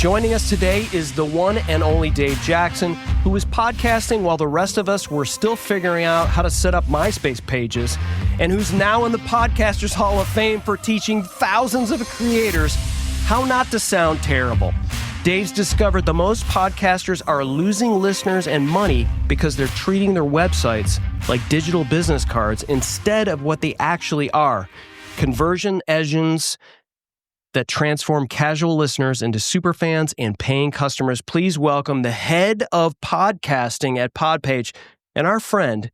Joining us today is the one and only Dave Jackson, who was podcasting while the rest of us were still figuring out how to set up MySpace pages, and who's now in the Podcasters Hall of Fame for teaching thousands of creators how not to sound terrible. Dave's discovered the most podcasters are losing listeners and money because they're treating their websites like digital business cards instead of what they actually are: conversion engines that transform casual listeners into superfans and paying customers. Please welcome the head of podcasting at Podpage and our friend,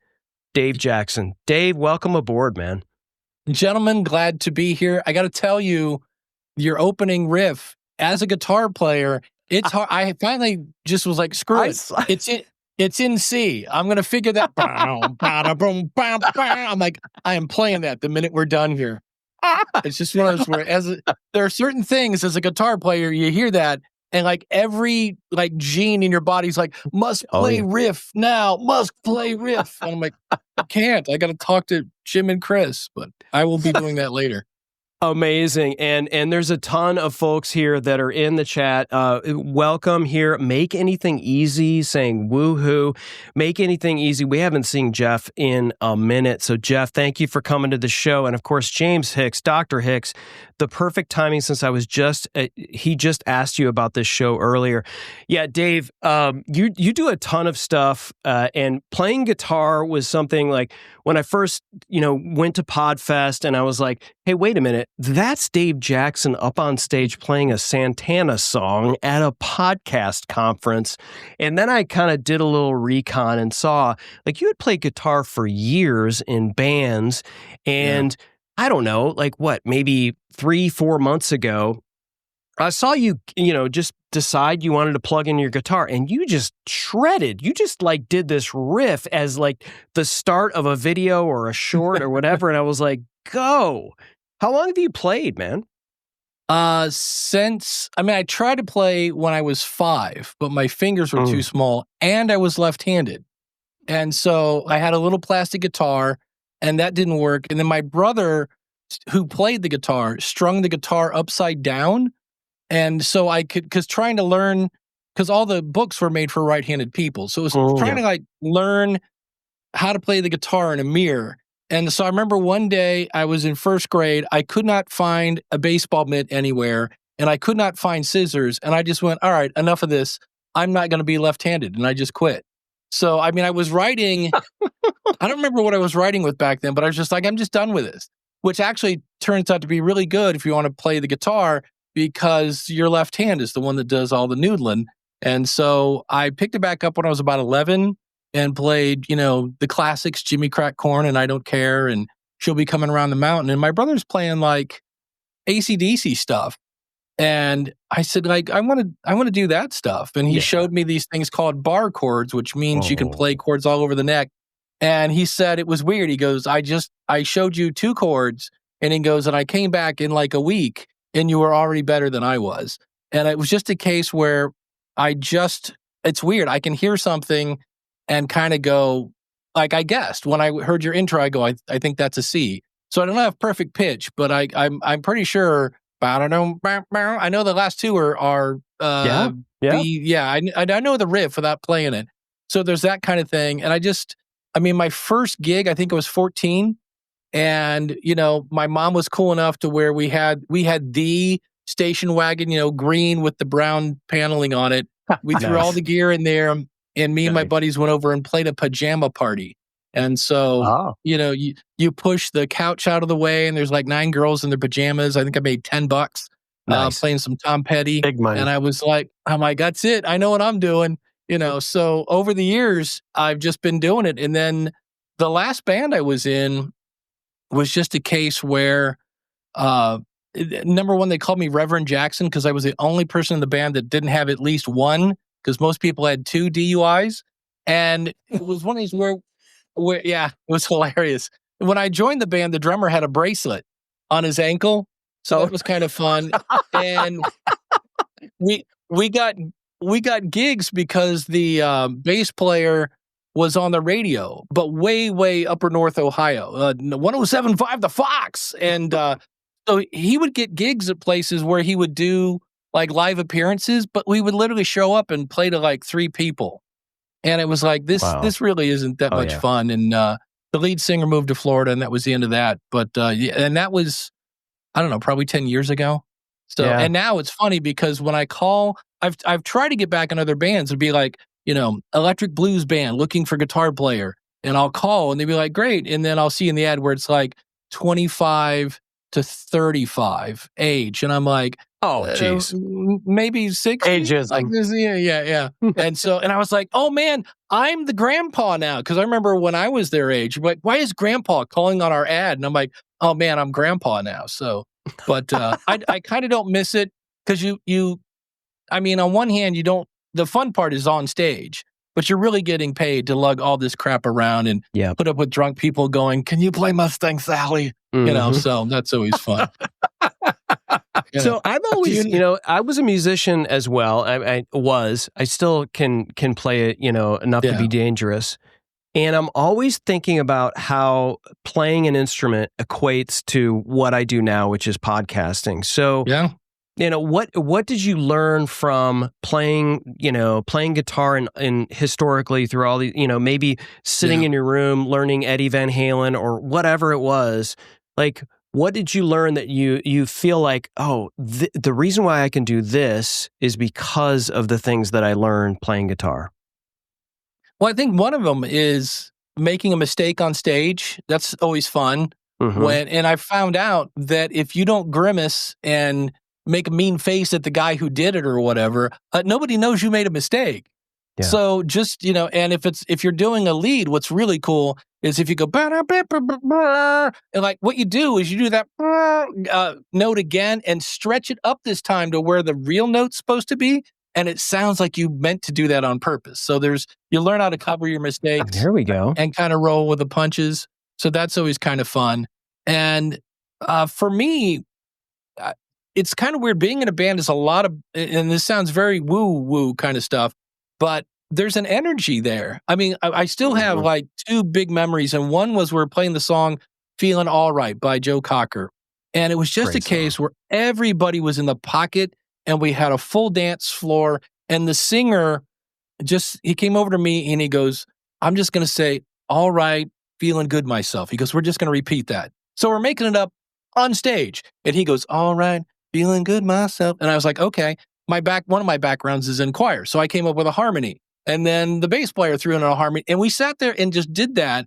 Dave Jackson. Dave, welcome aboard, man. Gentlemen, glad to be here. I got to tell you, your opening riff, as a guitar player, it's hard. I finally just was like, screw it. It's in C. I'm going to figure that. I'm like, I am playing that the minute we're done here. It's just one of those where there are certain things as a guitar player, you hear that, and like every gene in your body's like, must play riff now, must play riff. And I'm like, I can't. I got to talk to Jim and Chris, but I will be doing that later. Amazing. And there's a ton of folks here that are in the chat. Welcome here. Make Anything Easy saying woohoo. Make Anything Easy. We haven't seen Jeff in a minute. So Jeff, thank you for coming to the show. And of course, James Hicks, Dr. Hicks, the perfect timing since I was he just asked you about this show earlier. Yeah, Dave, you do a ton of stuff, and playing guitar was something like when I first, went to Podfest and I was like, hey, wait a minute, that's Dave Jackson up on stage playing a Santana song at a podcast conference. And then I kind of did a little recon and saw you had played guitar for years in bands, and I don't know, maybe 3-4 months ago, I saw you, just decide you wanted to plug in your guitar, and you just shredded. You just did this riff as the start of a video or a short or whatever. And I was like, go. How long have you played, man? I tried to play when I was 5, but my fingers were too small and I was left-handed. And so I had a little plastic guitar and that didn't work. And then my brother, who played the guitar, strung the guitar upside down. And so because all the books were made for right-handed people. So it was trying to learn how to play the guitar in a mirror. And so I remember one day I was in first grade, I could not find a baseball mitt anywhere, and I could not find scissors. And I just went, all right, enough of this. I'm not going to be left-handed. And I just quit. So, I was writing, I don't remember what I was writing with back then, but I was just like, I'm just done with this, which actually turns out to be really good if you want to play the guitar, because your left hand is the one that does all the noodling. And so I picked it back up when I was about 11 and played, the classics, Jimmy Crack Corn and I Don't Care and She'll Be Coming Around the Mountain. And my brother's playing AC/DC stuff. And I said, I want to do that stuff. And he showed me these things called bar chords, which means you can play chords all over the neck. And he said it was weird. He goes, I showed you 2 chords. And he goes, and I came back in a week and you were already better than I was. And it was just a case where it's weird. I can hear something and kind of go, I guessed. When I heard your intro, I go, I think that's a C. So I don't have perfect pitch, but I'm pretty sure, I know the last 2 are B. I know the riff without playing it. So there's that kind of thing. And my first gig, I think I was 14. And, my mom was cool enough to where we had the station wagon, green with the brown paneling on it. We threw all the gear in there, and me and my buddies went over and played a pajama party. And so, you push the couch out of the way and there's 9 girls in their pajamas. I think I made $10 playing some Tom Petty. Big money. And I was like, that's it. I know what I'm doing. So over the years, I've just been doing it. And then the last band I was in was just a case where, number one, they called me Reverend Jackson because I was the only person in the band that didn't have at least one, because most people had 2 DUIs. And it was one of these where it was hilarious. When I joined the band, the drummer had a bracelet on his ankle. So that was kind of fun. And we got gigs because the bass player was on the radio, but way upper North Ohio, 107.5 The Fox. And so he would get gigs at places where he would do like live appearances, but we would literally show up and play to like 3 people. And it was like, this really isn't that much fun. And the lead singer moved to Florida, and that was the end of that. But and that was, I don't know, probably 10 years ago. So, and now it's funny because when I call, I've tried to get back in other bands and be like, electric blues band looking for guitar player. And I'll call and they'd be like, great. And then I'll see in the ad where it's like 25 to 35 age. And I'm like, oh, geez. Maybe 60. Ageism. Like this, yeah. and I was like, oh man, I'm the grandpa now. Because I remember when I was their age, like, why is grandpa calling on our ad? And I'm like, oh man, I'm grandpa now. So, but I kind of don't miss it because on one hand, the fun part is on stage, but you're really getting paid to lug all this crap around and put up with drunk people going, can you play Mustang Sally? So that's always fun. So I've always, I was a musician as well. I still can play it, enough to be dangerous. And I'm always thinking about how playing an instrument equates to what I do now, which is podcasting. So, what did you learn from playing guitar and historically through all these, maybe sitting in your room, learning Eddie Van Halen or whatever it was, like, what did you learn that you feel like, the reason why I can do this is because of the things that I learned playing guitar? Well, I think one of them is making a mistake on stage. That's always fun. And I found out that if you don't grimace and make a mean face at the guy who did it or whatever, nobody knows you made a mistake. Yeah. So just, and if you're doing a lead, what's really cool is if you go, and like what you do is you do that note again and stretch it up this time to where the real note's supposed to be. And it sounds like you meant to do that on purpose. So you learn how to cover your mistakes. There we go. And kind of roll with the punches. So that's always kind of fun. And for me, it's kind of weird. Being in a band is a lot of, and this sounds very woo-woo kind of stuff, but there's an energy there. I mean, I still have like 2 big memories. And one was we're playing the song Feeling All Right by Joe Cocker. And it was just a case where everybody was in the pocket and we had a full dance floor. And the singer he came over to me and he goes, I'm just going to say, all right, feeling good myself. He goes, we're just going to repeat that. So we're making it up on stage. And he goes, all right, feeling good myself. And I was like, okay, one of my backgrounds is in choir. So I came up with a harmony. And then the bass player threw in a harmony. And we sat there and just did that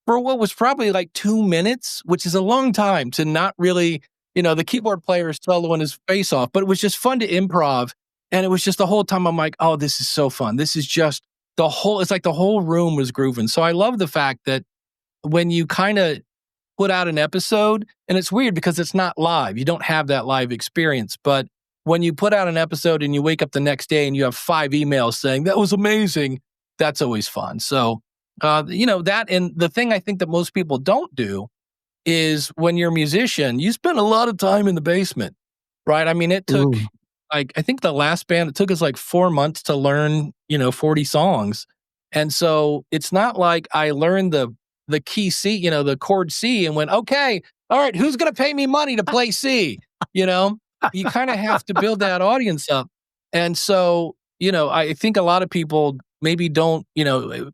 for what was probably like 2 minutes, which is a long time to not really, the keyboard player is soloing his face off. But it was just fun to improv. And it was just the whole time I'm like, oh, this is so fun. This is just it's like the whole room was grooving. So I love the fact that when you kind of put out an episode, and it's weird because it's not live. You don't have that live experience. But when you put out an episode and you wake up the next day and you have 5 emails saying, that was amazing, that's always fun. So, that, and the thing I think that most people don't do is when you're a musician, you spend a lot of time in the basement, right? I mean, it took, I think the last band, it took us like 4 months to learn, 40 songs. And so it's not like I learned the key C, the chord C and went, okay, all right, who's going to pay me money to play C? You kind of have to build that audience up. And so, I think a lot of people maybe don't,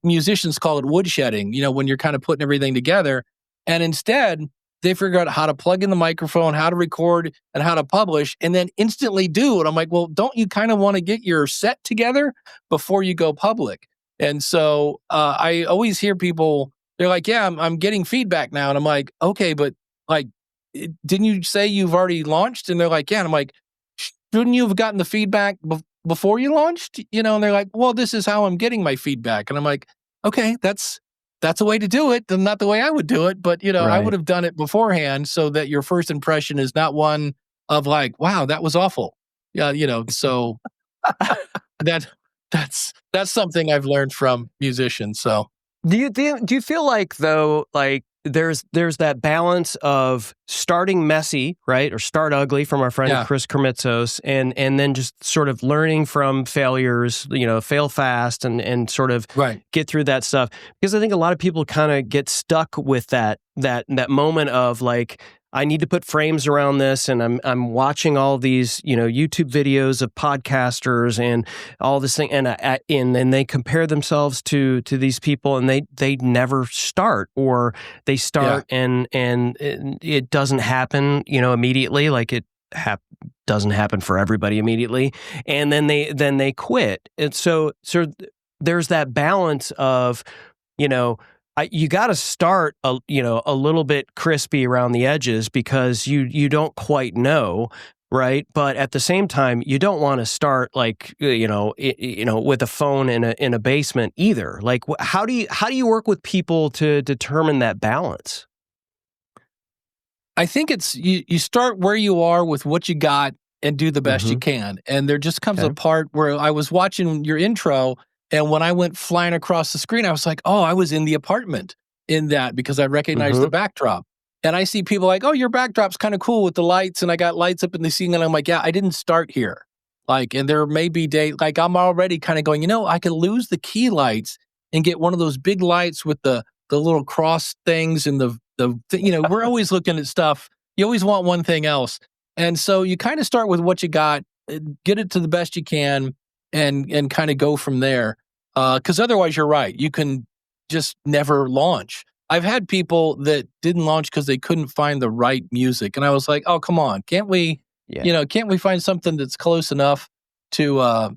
musicians call it woodshedding, when you're kind of putting everything together. And instead, they figure out how to plug in the microphone, how to record, and how to publish, and then instantly do it. I'm like, well, don't you kind of want to get your set together before you go public? And so I always hear people, they're like, yeah, I'm getting feedback now. And I'm like, okay, but like, didn't you say you've already launched? And they're like, yeah. And I'm like, shouldn't you have gotten the feedback before you launched? And they're like, well, this is how I'm getting my feedback. And I'm like, okay, that's a way to do it. Not the way I would do it, but right. I would have done it beforehand so that your first impression is not one of like, wow, that was awful. Yeah, so that's something I've learned from musicians. So do you feel like though, like there's that balance of starting messy, right? Or start ugly from our friend Chris Kermitzos and then just sort of learning from failures, fail fast and sort of get through that stuff. Because I think a lot of people kind of get stuck with that moment of like, I need to put frames around this, and I'm watching all these, YouTube videos of podcasters and all this thing, and they compare themselves to these people, and they never start, or they start and it doesn't happen, immediately, like it doesn't happen for everybody immediately, and then they quit. And so there's that balance of, you got to start a little bit crispy around the edges, because you don't quite know, right? But at the same time, you don't want to start like with a phone in a basement either. Like, how do you work with people to determine that balance? I think it's you start where you are with what you got and do the best you can. And there just comes a part where I was watching your intro, and when I went flying across the screen, I was like, oh, I was in the apartment in that, because I recognized the backdrop. And I see people like, oh, your backdrop's kind of cool with the lights, and I got lights up in the ceiling, and I'm like, yeah, I didn't start here. Like, and there may be days, like I'm already kind of going, I could lose the key lights and get one of those big lights with the little cross things and we're always looking at stuff. You always want one thing else. And so you kind of start with what you got, get it to the best you can, and kind of go from there. Because otherwise, you're right. You can just never launch. I've had people that didn't launch because they couldn't find the right music. And I was like, oh, come on. Can't we, can't we find something that's close enough to,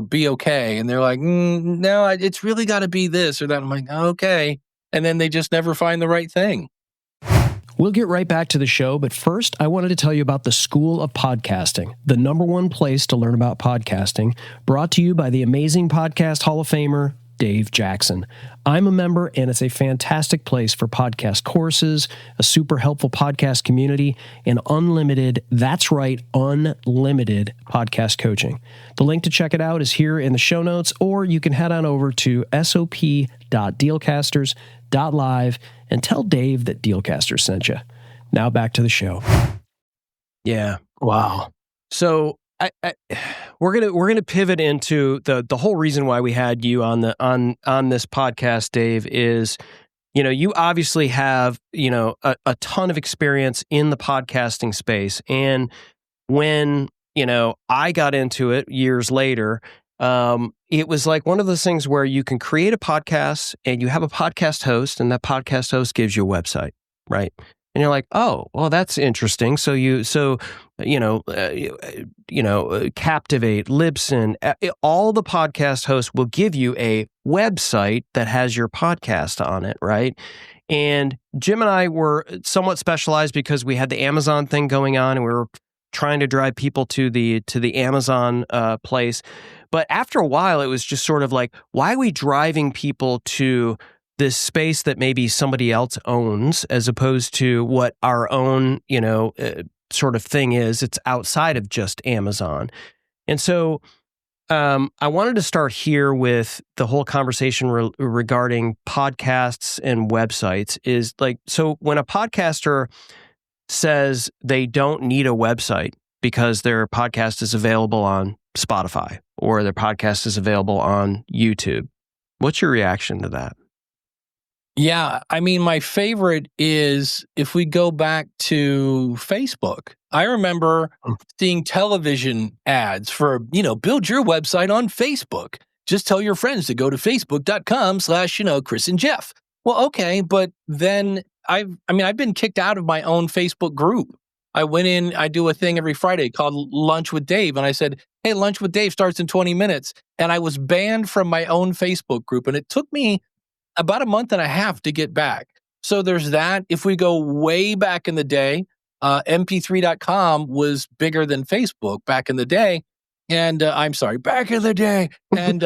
be okay? And they're like, no, it's really got to be this or that. I'm like, okay. And then they just never find the right thing. We'll get right back to the show, but first, I wanted to tell you about the School of Podcasting, the #1 place to learn about podcasting, brought to you by the amazing Podcast Hall of Famer, Dave Jackson. I'm a member, and it's a fantastic place for podcast courses, a super helpful podcast community, and unlimited, that's right, unlimited podcast coaching. The link to check it out is here in the show notes, or you can head on over to sop.dealcasters.live and tell Dave that Dealcasters sent you. Now back to the show. Yeah. Wow. So we're gonna pivot into the whole reason why we had you on this podcast, Dave, is you obviously have a ton of experience in the podcasting space, and when I got into it years later, it was like one of those things where you can create a podcast and you have a podcast host, and that podcast host gives you a website, right? And you're like, oh, well, that's interesting. So Captivate, Libsyn, all the podcast hosts will give you a website that has your podcast on it, right? And Jim and I were somewhat specialized because we had the Amazon thing going on, and we were trying to drive people to the Amazon place. But after a while, it was just sort of like, why are we driving people to this space that maybe somebody else owns, as opposed to what our own, sort of thing is? It's outside of just Amazon. And so I wanted to start here with the whole conversation regarding podcasts and websites. Is like, so when a podcaster says they don't need a website because their podcast is available on Spotify or their podcast is available on YouTube, what's your reaction to that? Yeah, I mean, my favorite is if we go back to Facebook. I remember seeing television ads for, build your website on Facebook. Just tell your friends to go to facebook.com/ Chris and Jeff. Well, okay, but then I've been kicked out of my own Facebook group. I went in, I do a thing every Friday called Lunch with Dave, and I said, hey, Lunch with Dave starts in 20 minutes. And I was banned from my own Facebook group, and it took me about a month and a half to get back. So there's that. If we go way back in the day, mp3.com was bigger than Facebook back in the day. And I'm sorry, back in the day. And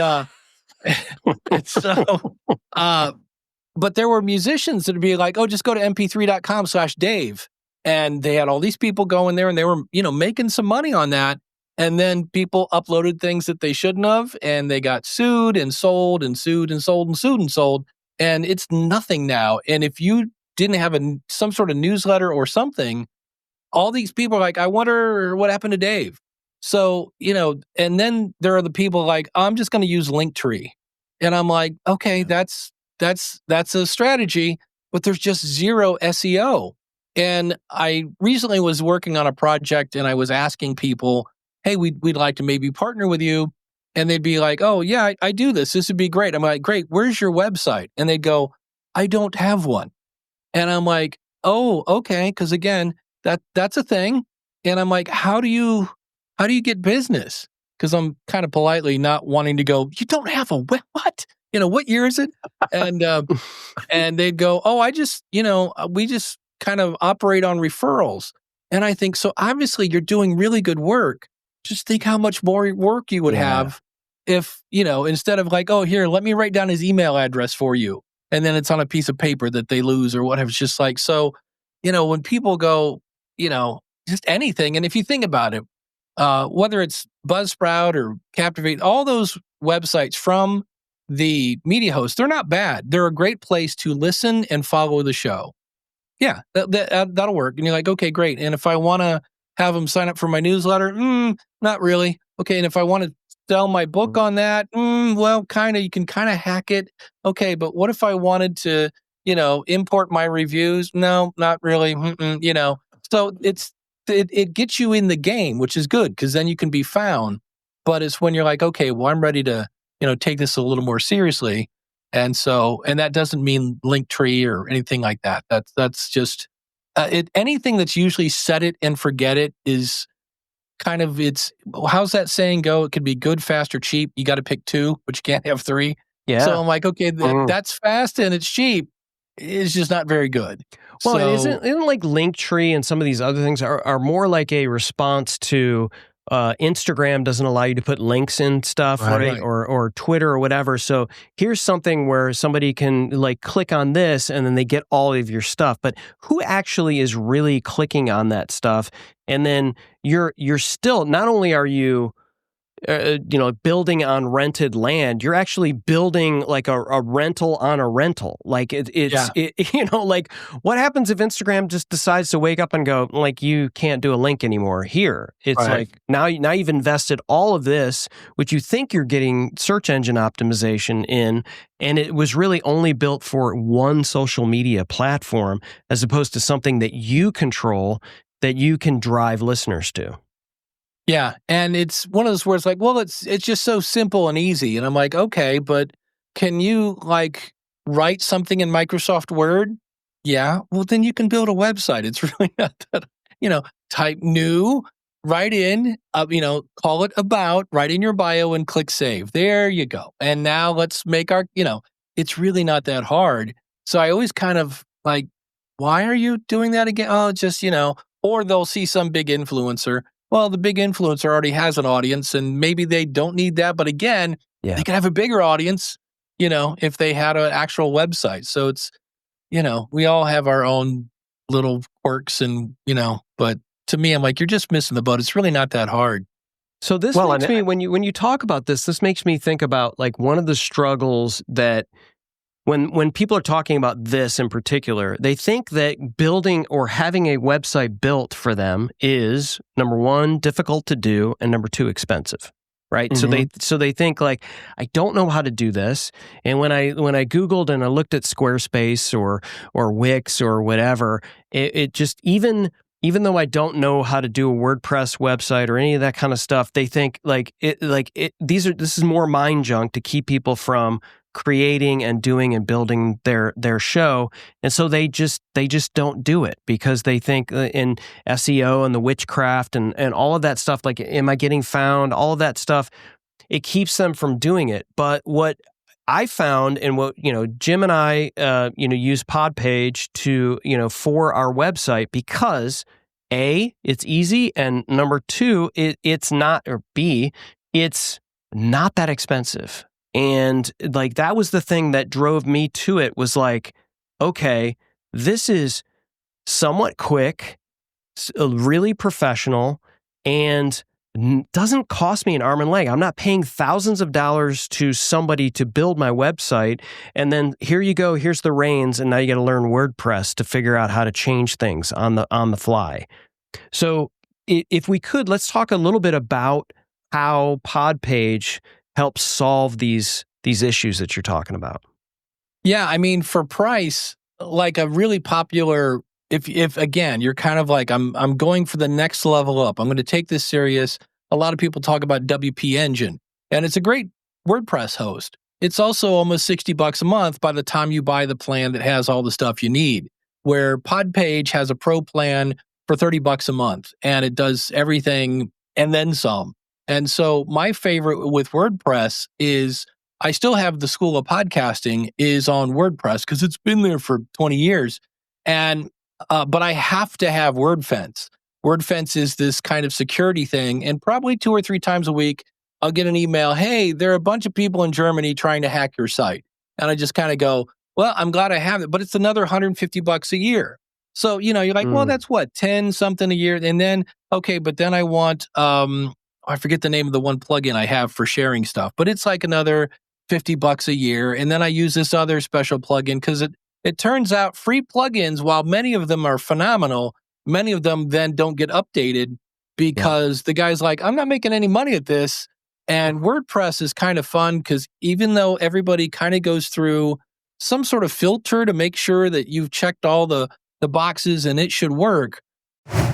but there were musicians that would be like, oh, just go to mp3.com/Dave. And they had all these people going there, and they were, making some money on that. And then people uploaded things that they shouldn't have, and they got sued and sold and sued and sold and sued and sold. And it's nothing now. And if you didn't have some sort of newsletter or something, all these people are like, I wonder what happened to Dave. So, and then there are the people like, I'm just going to use Linktree. And I'm like, okay, that's a strategy, but there's just zero SEO. And I recently was working on a project and I was asking people, hey, we'd like to maybe partner with you. And they'd be like, oh, yeah, I do this. This would be great. I'm like, great. Where's your website? And they'd go, I don't have one. And I'm like, oh, okay. Because again, that's a thing. And I'm like, how do you get business? Because I'm kind of politely not wanting to go, you don't have a what? What year is it? And and they'd go, oh, we just kind of operate on referrals. And I think, so obviously you're doing really good work. Just think how much more work you would have if, instead of like, oh, here, let me write down his email address for you. And then it's on a piece of paper that they lose or whatever. It's just like, so, when people go, just anything. And if you think about it, whether it's Buzzsprout or Captivate, all those websites from the media hosts, they're not bad. They're a great place to listen and follow the show. Yeah, that'll work. And you're like, okay, great. And if I want to have them sign up for my newsletter, not really. Okay, and if I want to sell my book on that, well, kind of, you can kind of hack it. Okay, but what if I wanted to, import my reviews? No, not really. So it gets you in the game, which is good because then you can be found. But it's when you're like, okay, well, I'm ready to, take this a little more seriously. And that doesn't mean Linktree or anything like that. That's just anything that's usually set it and forget it is kind of, how's that saying go? It could be good, fast, or cheap. You got to pick two, but you can't have three. Yeah. So I'm like, okay, that's fast and it's cheap. It's just not very good. Well, so, isn't like Linktree and some of these other things are more like a response to Instagram doesn't allow you to put links in stuff, right? Or Twitter or whatever. So here's something where somebody can like click on this and then they get all of your stuff. But who actually is really clicking on that stuff? And then you're still, not only are you building on rented land, you're actually building like a rental on a rental. Like like what happens if Instagram just decides to wake up and go, like, you can't do a link anymore here? It's like now you've invested all of this, which you think you're getting search engine optimization in, and it was really only built for one social media platform as opposed to something that you control, that you can drive listeners to. Yeah, and it's one of those words like, well, it's just so simple and easy. And I'm like, okay, but can you like write something in Microsoft Word? Yeah, well, then you can build a website. It's really not that, type new, write in, call it about, write in your bio and click save. There you go. And now let's make our, it's really not that hard. So I always kind of like, why are you doing that again? Oh, just, or they'll see some big influencer. Well, the big influencer already has an audience and maybe they don't need that. But again, they could have a bigger audience, if they had an actual website. So it's, we all have our own little quirks and, but to me, I'm like, you're just missing the boat. It's really not that hard. So this makes me, when you talk about this makes me think about like one of the struggles that when people are talking about this in particular, they think that building or having a website built for them is, number one, difficult to do, and number two, expensive, right? Mm-hmm. So they think like, I don't know how to do this. And when I Googled and I looked at Squarespace or Wix or whatever, it just even though I don't know how to do a WordPress website or any of that kind of stuff, they think this is more mind junk to keep people from creating and doing and building their show. And so they just don't do it because they think in SEO and the witchcraft and all of that stuff, like, am I getting found? All of that stuff, it keeps them from doing it. But what I found, and what, Jim and I, use Podpage to, for our website because A, it's easy. And number two, it's not that expensive. And like, that was the thing that drove me to it, was like, okay, this is somewhat quick, really professional, and doesn't cost me an arm and leg. I'm not paying thousands of dollars to somebody to build my website. And then here you go, here's the reins. And now you got to learn WordPress to figure out how to change things on the fly. So if we could, let's talk a little bit about how Podpage helps solve these issues that you're talking about. Yeah, I mean, for price, like a really popular if again, you're kind of like, I'm going for the next level up. I'm going to take this serious. A lot of people talk about WP Engine, and it's a great WordPress host. It's also almost $60 a month by the time you buy the plan that has all the stuff you need, where Podpage has a pro plan for $30 a month, and it does everything and then some. And so my favorite with WordPress is, I still have the School of Podcasting is on WordPress because it's been there for 20 years. And but I have to have WordFence. WordFence is this kind of security thing, and probably 2 or 3 times a week, I'll get an email, hey, there are a bunch of people in Germany trying to hack your site. And I just kind of go, well, I'm glad I have it, but it's another $150 a year. So, you're like, well, that's what, 10 something a year. And then, okay, but then I want, I forget the name of the one plugin I have for sharing stuff, but it's like another $50 a year. And then I use this other special plugin because it turns out free plugins, while many of them are phenomenal, many of them then don't get updated because the guy's like, I'm not making any money at this. And WordPress is kind of fun because even though everybody kind of goes through some sort of filter to make sure that you've checked all the boxes and it should work.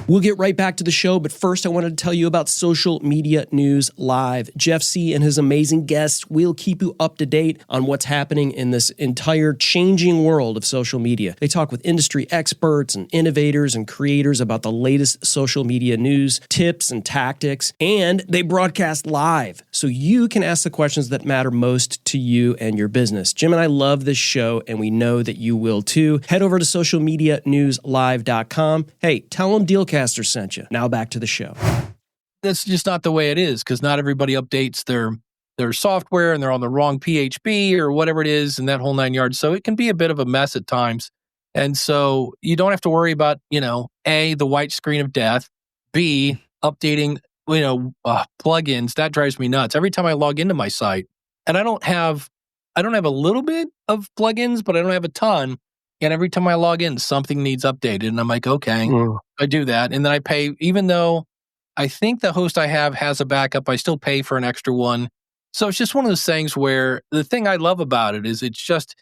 We'll get right back to the show, but first I wanted to tell you about Social Media News Live. Jeff C. and his amazing guests will keep you up to date on what's happening in this entire changing world of social media. They talk with industry experts and innovators and creators about the latest social media news, tips, and tactics, and they broadcast live, so you can ask the questions that matter most to you and your business. Jim and I love this show, and we know that you will too. Head over to socialmedianewslive.com. Hey, tell them Dealcasters sent you. Now back to the show. That's just not the way it is, because not everybody updates their software and they're on the wrong PHP or whatever it is and that whole 9 yards. So it can be a bit of a mess at times. And so you don't have to worry about, A, the white screen of death, B, updating, plugins. That drives me nuts. Every time I log into my site, and I don't have a little bit of plugins, but I don't have a ton. And every time I log in, something needs updated. And I'm like, okay, I do that. And then I pay, even though I think the host I have has a backup, I still pay for an extra one. So it's just one of those things where the thing I love about it is it's just,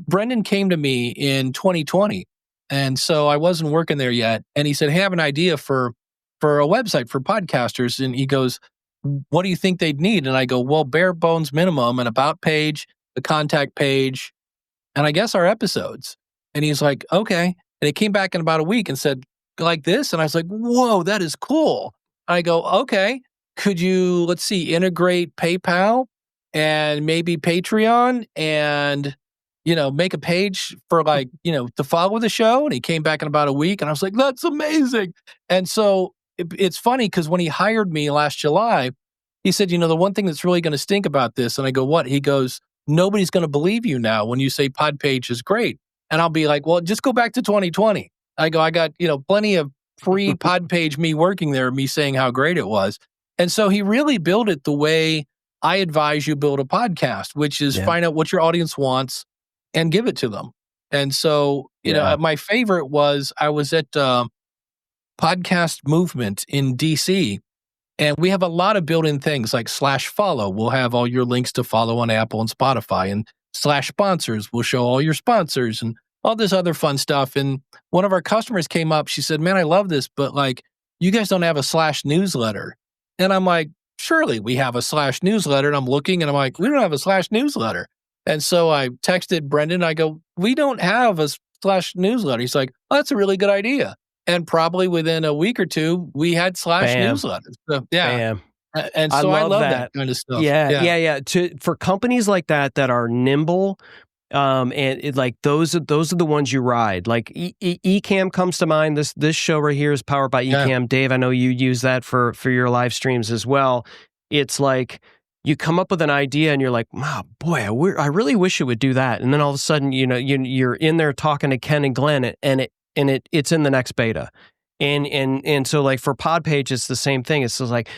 Brendan came to me in 2020. And so I wasn't working there yet. And he said, hey, I have an idea for a website for podcasters. And he goes, what do you think they'd need? And I go, well, bare bones minimum, an about page, the contact page, and I guess our episodes. And he's like, okay. And he came back in about a week and said, like this. And I was like, whoa, that is cool. I go, okay, could you, let's see, integrate PayPal and maybe Patreon and, make a page for to follow the show. And he came back in about a week and I was like, that's amazing. And so it's funny because when he hired me last July, he said, the one thing that's really going to stink about this. And I go, what? He goes, nobody's going to believe you now when you say Podpage is great. And I'll be like, well, just go back to 2020. I go, I got, plenty of free Podpage me working there, me saying how great it was. And so he really built it the way I advise you build a podcast, which is find out what your audience wants and give it to them. And so, my favorite was I was at Podcast Movement in DC. And we have a lot of built-in things like /follow. We'll have all your links to follow on Apple and Spotify, and /sponsors. We'll show all your sponsors and all this other fun stuff. And one of our customers came up. She said, man, I love this, but you guys don't have a /newsletter. And I'm like, surely we have a /newsletter. And I'm looking and I'm like, we don't have a /newsletter. And so I texted Brendan. I go, we don't have a /newsletter. He's like, oh, that's a really good idea. And probably within a week or two, we had /newsletters. So, yeah. Bam. And so I love that kind of stuff. Yeah. For companies like that are nimble, and those are the ones you ride. Like Ecamm comes to mind. This show right here is powered by Ecamm. Yeah. Dave, I know you use that for your live streams as well. It's like you come up with an idea and you're like, wow, boy, I really wish it would do that. And then all of a sudden, you're in there talking to Ken and Glenn, and it's in the next beta. And so for Podpage, it's the same thing. It's just like,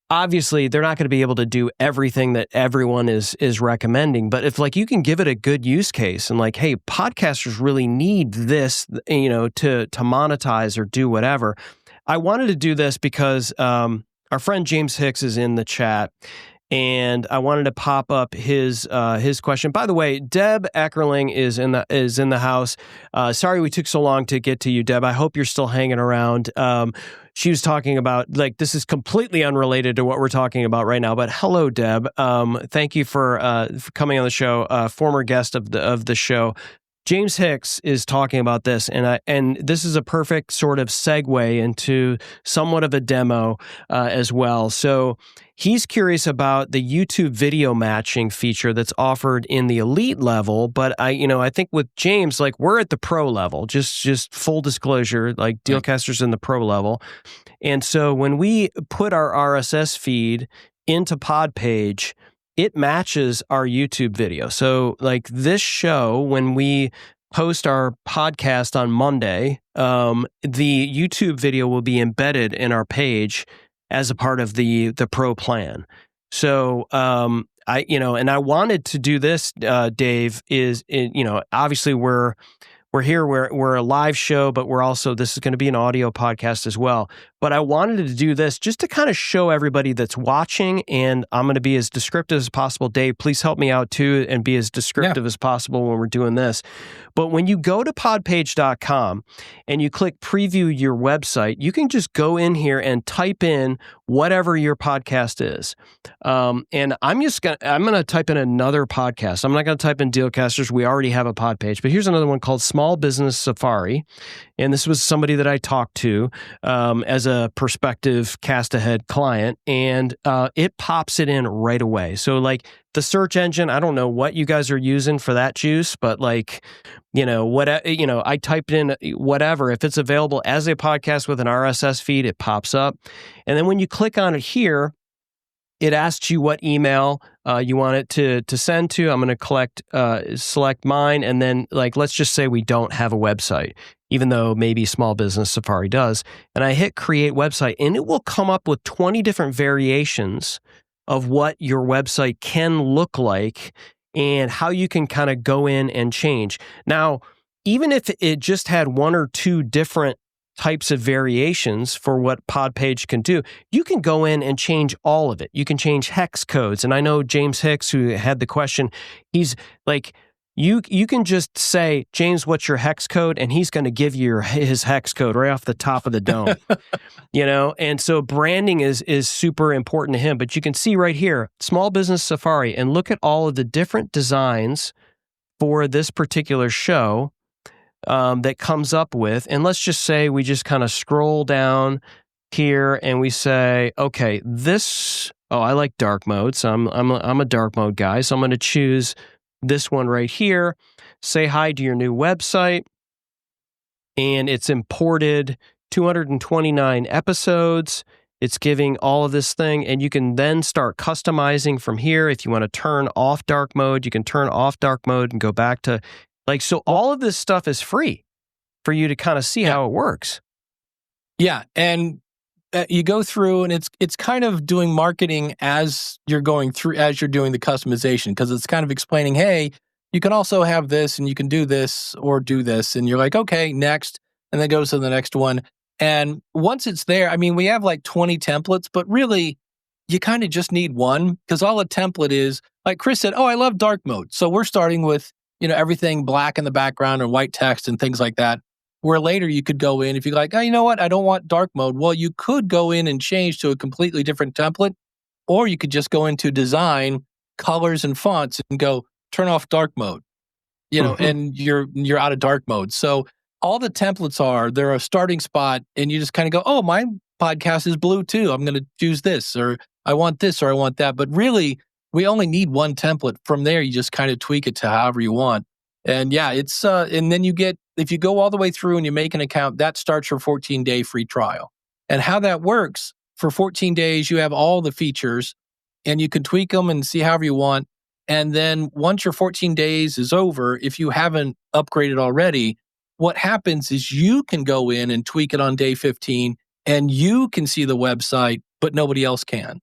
obviously they're not going to be able to do everything that everyone is recommending, but if you can give it a good use case and hey, podcasters really need this, to monetize or do whatever. I wanted to do this because our friend James Hicks is in the chat, and I wanted to pop up his question. By the way, Deb Eckerling is in the house. Sorry we took so long to get to you, Deb. I hope you're still hanging around. She was talking about, like, this is completely unrelated to what we're talking about right now. But hello, Deb. Thank you for coming on the show. Former guest of the show. James Hicks is talking about this, and this is a perfect sort of segue into somewhat of a demo as well. So he's curious about the YouTube video matching feature that's offered in the elite level, but I think with James, like, we're at the pro level. Just full disclosure, like Dealcasters in the pro level, and so when we put our RSS feed into Podpage, it matches our YouTube video. So like this show, when we post our podcast on Monday, the YouTube video will be embedded in our page as a part of the pro plan. So I wanted to do this, Dave, obviously we're here, we're a live show, but this is going to be an audio podcast as well. But I wanted to do this just to kind of show everybody that's watching, and I'm going to be as descriptive as possible. Dave, please help me out too and be as descriptive as possible when we're doing this. But when you go to podpage.com and you click preview your website, you can just go in here and type in whatever your podcast is. And I'm going to type in another podcast. I'm not going to type in Dealcasters. We already have a pod page, but here's another one called Small Business Safari. And this was somebody that I talked to as a prospective Cast Ahead client, and it pops it in right away. So like the search engine, I don't know what you guys are using for that juice, but like, I typed in whatever. If it's available as a podcast with an RSS feed, it pops up. And then when you click on it here, it asks you what email you want it to send to. I'm going to select mine. And then, like, let's just say we don't have a website, even though maybe Small Business Safari does. And I hit create website, and it will come up with 20 different variations of what your website can look like and how you can kind of go in and change. Now, even if it just had one or two different types of variations for what Podpage can do, you can go in and change all of it. You can change hex codes. And I know James Hicks, who had the question, he's like, you can just say, James, what's your hex code? And he's going to give you his hex code right off the top of the dome. And so branding is super important to him. But you can see right here, Small Business Safari, and look at all of the different designs for this particular show that comes up with. And let's just say we just kind of scroll down here and we say, okay, I like dark mode. So I'm a dark mode guy. So I'm going to choose this one right here. Say hi to your new website. And it's imported 229 episodes. It's giving all of this thing, and you can then start customizing from here. If you want to turn off dark mode, you can turn off dark mode and go back to so all of this stuff is free for you to kind of see how it works. Yeah. And you go through, and it's kind of doing marketing as you're going through, as you're doing the customization, because it's kind of explaining, hey, you can also have this and you can do this or do this. And you're like, okay, next. And then it goes to the next one. And once it's there, I mean, we have like 20 templates, but really you kind of just need one, because all a template is, like Chris said, I love dark mode. So we're starting with, everything black in the background or white text and things like that. Where later you could go in, if you're like, you know what, I don't want dark mode. Well, you could go in and change to a completely different template, or you could just go into design, colors and fonts and go turn off dark mode, and you're out of dark mode. So all the templates they're a starting spot, and you just kind of go, my podcast is blue too. I'm going to choose this, or I want this, or I want that. But really, we only need one template. From there, you just kind of tweak it to however you want. And yeah, it's and then if you go all the way through and you make an account, that starts your 14-day free trial. And how that works, for 14 days, you have all the features, and you can tweak them and see however you want. And then once your 14 days is over, if you haven't upgraded already, what happens is you can go in and tweak it on day 15, and you can see the website, but nobody else can.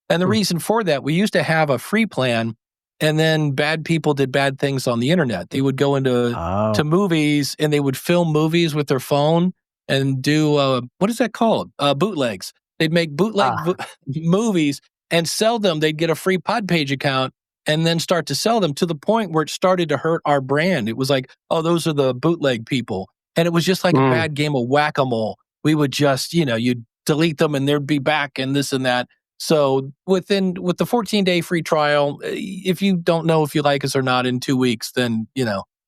And the reason for that, we used to have a free plan, and then bad people did bad things on the internet. They would go into to movies, and they would film movies with their phone and do, what is that called? Bootlegs. They'd make bootleg movies, and sell them. They'd get a free Podpage account and then start to sell them, to the point where it started to hurt our brand. It was like, oh, those are the bootleg people. And it was just like a bad game of whack-a-mole. We would just, you'd delete them and they'd be back and this and that. So with the 14-day free trial, if you don't know if you like us or not in 2 weeks, then,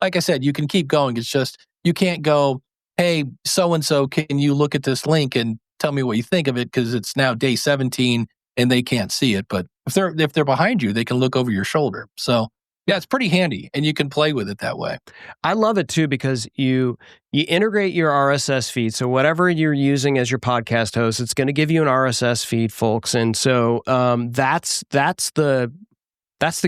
like I said, you can keep going. It's just, you can't go, hey, so-and-so, can you look at this link and tell me what you think of it? Because it's now day 17 and they can't see it. But if they're behind you, they can look over your shoulder. So yeah, it's pretty handy, and you can play with it that way. I love it too, because you integrate your RSS feed. So whatever you're using as your podcast host, it's going to give you an RSS feed, folks. And so that's the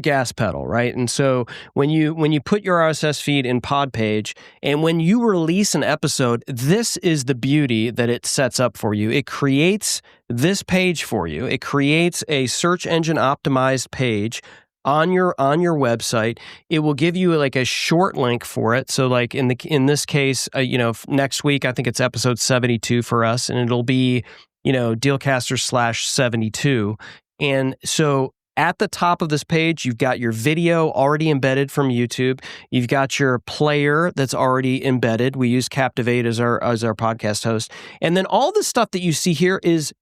gas pedal, right? And so when you put your RSS feed in Podpage, and when you release an episode, this is the beauty that it sets up for you. It creates this page for you. It creates a search engine optimized page on your website. It will give you like a short link for it. So like in this case, next week, I think it's episode 72 for us, and it'll be, Dealcasters/72. And so at the top of this page, you've got your video already embedded from YouTube. You've got your player that's already embedded. We use Captivate as our podcast host. And then all the stuff that you see here is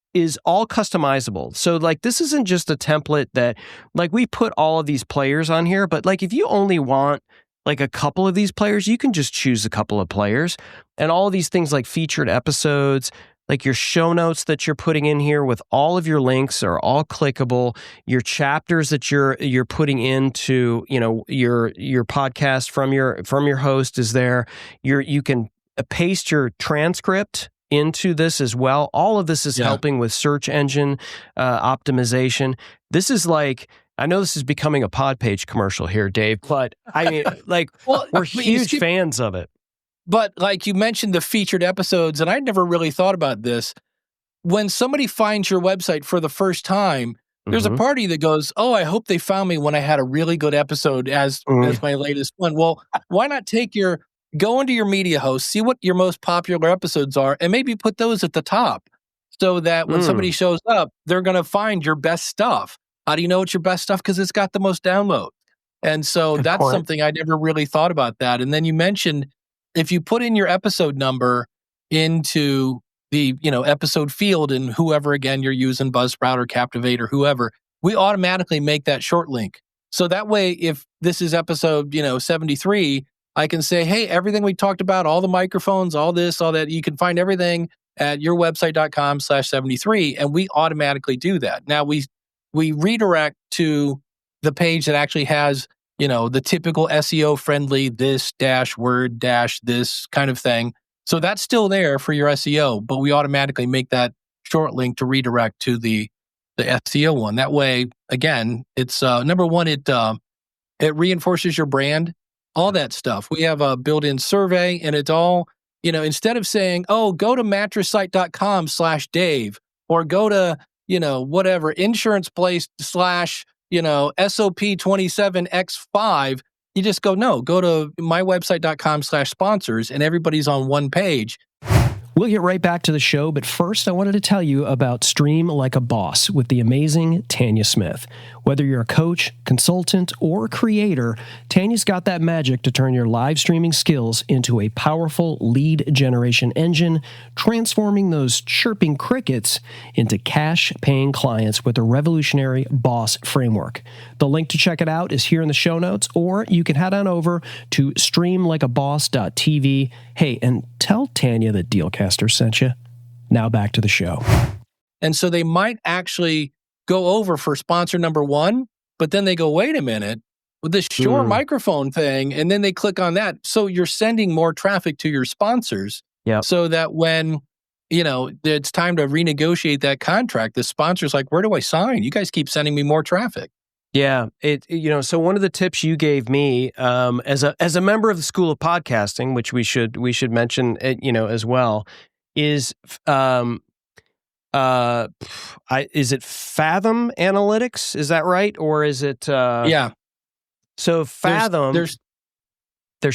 all customizable. So like, this isn't just a template that, like, we put all of these players on here, but like, if you only want like a couple of these players, you can just choose a couple of players. And all of these things like featured episodes, like your show notes that you're putting in here with all of your links are all clickable. Your chapters that you're putting into, your podcast from your host is there. You can paste your transcript into this as well. All of this is helping with search engine optimization. This is like, I know this is becoming a Podpage commercial here, Dave, but I mean, like, we're huge fans of it. But like you mentioned the featured episodes, and I never really thought about this. When somebody finds your website for the first time, there's a party that goes, oh, I hope they found me when I had a really good episode as my latest one. Well, why not go into your media host, see what your most popular episodes are, and maybe put those at the top, so that when somebody shows up, they're going to find your best stuff. How do you know it's your best stuff? Because it's got the most downloads. And so that's something I never really thought about that. And then you mentioned, if you put in your episode number into the episode field, and whoever, again, you're using Buzzsprout or Captivate or whoever, we automatically make that short link. So that way, if this is episode 73, I can say, hey, everything we talked about, all the microphones, all this, all that, you can find everything at yourwebsite.com/73, and we automatically do that. Now we redirect to the page that actually has, the typical SEO friendly this -word -this kind of thing. So that's still there for your SEO, but we automatically make that short link to redirect to the SEO one. That way, again, it's number one, it reinforces your brand. All that stuff. We have a built-in survey, and it's all, instead of saying, oh, go to mattressite.com/Dave, or go to, whatever, insurance place / SOP27X5, you just go to mywebsite.com/sponsors, and everybody's on one page. We'll get right back to the show, but first I wanted to tell you about Stream Like a Boss with the amazing Tanya Smith. Whether you're a coach, consultant, or creator, Tanya's got that magic to turn your live streaming skills into a powerful lead generation engine, transforming those chirping crickets into cash-paying clients with a revolutionary boss framework. The link to check it out is here in the show notes, or you can head on over to streamlikeaboss.tv. Hey, and tell Tanya that Dealcasters sent you. Now back to the show. And so they might actually go over for sponsor number one, but then they go, wait a minute, with this Shure microphone thing, and then they click on that. So you're sending more traffic to your sponsors, so that when it's time to renegotiate that contract, the sponsor's like, where do I sign? You guys keep sending me more traffic. Yeah, so one of the tips you gave me as a member of the School of Podcasting, which we should mention, as well, is is it Fathom Analytics? Is that right, or is it? Yeah. So Fathom. There's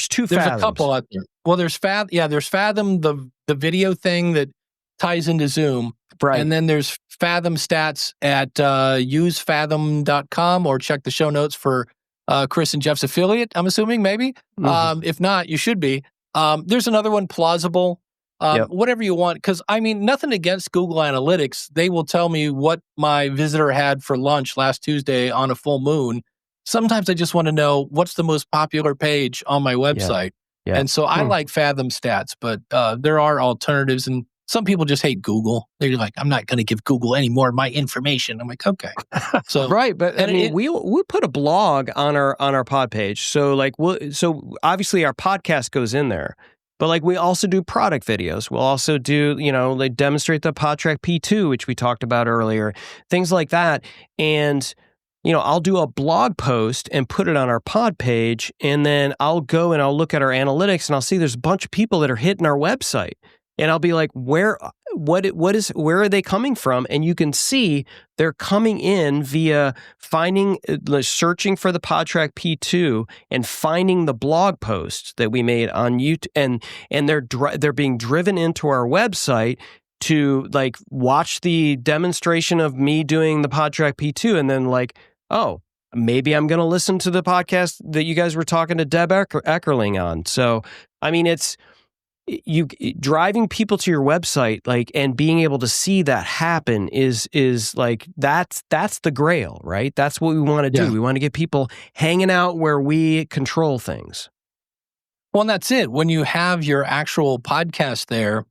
two Fathoms. There's a couple out there. Well, there's Fathom, the video thing that ties into Zoom, Right. And then there's Fathom Stats at usefathom.com, or check the show notes for Chris and Jeff's affiliate, I'm assuming, maybe. Mm-hmm. If not, you should be. There's another one, Plausible. Whatever you want. Because, I mean, nothing against Google Analytics. They will tell me what my visitor had for lunch last Tuesday on a full moon. Sometimes I just want to know what's the most popular page on my website. Yeah. And so I like Fathom Stats, but there are alternatives. And some people just hate Google. They're like, I'm not going to give Google any more of my information. I'm like, okay. So right, but I mean, we put a blog on our pod page. So like, so obviously our podcast goes in there, but like we also do product videos. We'll also do, like demonstrate the PodTrack P2, which we talked about earlier, things like that. And I'll do a blog post and put it on our pod page, and then I'll go and I'll look at our analytics and I'll see there's a bunch of people that are hitting our website. And I'll be like, where are they coming from? And you can see they're coming in via searching for the PodTrack P2 and finding the blog post that we made on YouTube, and they're being driven into our website to like watch the demonstration of me doing the PodTrack P2, and then like, oh, maybe I'm going to listen to the podcast that you guys were talking to Deb Eckerling on. So, I mean, it's you driving people to your website, like, and being able to see that happen is like, that's the grail, right? That's what we want to do. Yeah. We want to get people hanging out where we control things. Well, and that's it. When you have your actual podcast there,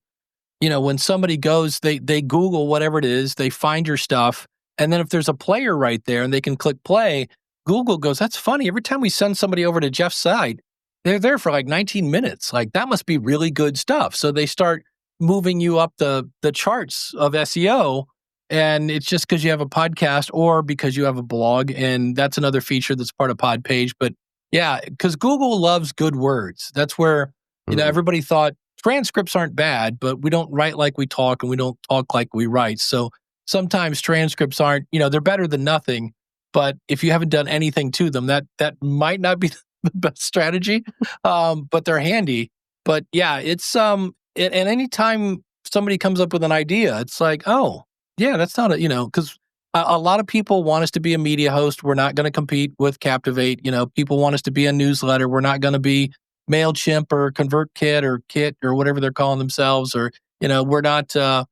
when somebody goes, they Google whatever it is, they find your stuff. And then if there's a player right there and they can click play, Google goes, that's funny. Every time we send somebody over to Jeff's site, they're there for like 19 minutes. Like, that must be really good stuff. So they start moving you up the charts of SEO. And it's just because you have a podcast or because you have a blog. And that's another feature that's part of PodPage. But yeah, because Google loves good words. That's where, everybody thought transcripts aren't bad, but we don't write like we talk and we don't talk like we write. So sometimes transcripts aren't, they're better than nothing. But if you haven't done anything to them, that might not be the best strategy, but they're handy. But yeah, it's and anytime somebody comes up with an idea, it's like, oh yeah, that's not because a lot of people want us to be a media host. We're not going to compete with Captivate. People want us to be a newsletter. We're not going to be MailChimp or ConvertKit or Kit or whatever they're calling themselves. Or we're not we're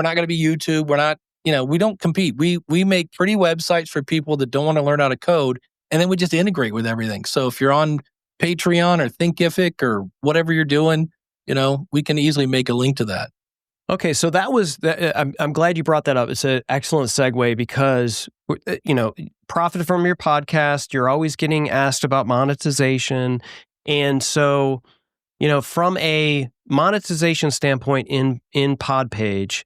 not going to be YouTube. We're not we don't compete. We make pretty websites for people that don't want to learn how to code. And then we just integrate with everything. So if you're on Patreon or Thinkific or whatever you're doing, we can easily make a link to that. Okay, so that was, I'm glad you brought that up. It's an excellent segue because, profit from your podcast, you're always getting asked about monetization. And so, from a monetization standpoint in PodPage,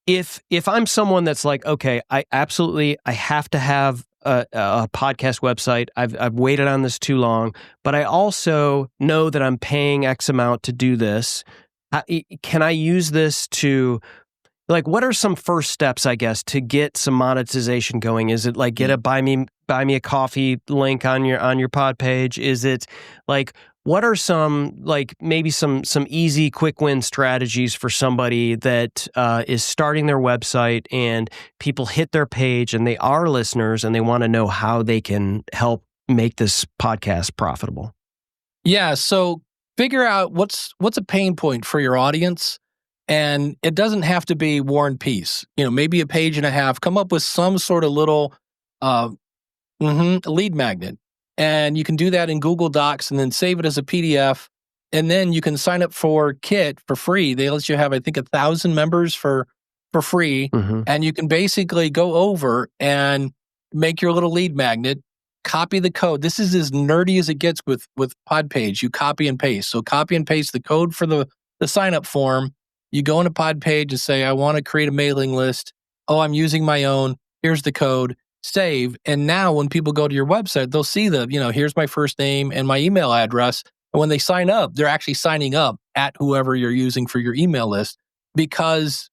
if I'm someone that's like, okay, I have to have a podcast website. I've waited on this too long, but I also know that I'm paying X amount to do this. Can I use this to, like, what are some first steps, I guess, to get some monetization going? Is it like get a buy me a coffee link on your pod page? Is it like, what are some, like, maybe some easy quick win strategies for somebody that is starting their website and people hit their page and they are listeners and they want to know how they can help make this podcast profitable? Yeah. So figure out what's a pain point for your audience. And it doesn't have to be War and Peace. Maybe a page and a half. Come up with some sort of little lead magnet. And you can do that in Google Docs and then save it as a PDF. And then you can sign up for Kit for free. They let you have, I think, 1,000 members for free. Mm-hmm. And you can basically go over and make your little lead magnet, copy the code. This is as nerdy as it gets with PodPage. You copy and paste. So copy and paste the code for the sign up form. You go into PodPage and say, I want to create a mailing list. Oh, I'm using my own. Here's the code. Save. And now when people go to your website, they'll see here's my first name and my email address. And when they sign up, they're actually signing up at whoever you're using for your email list, because,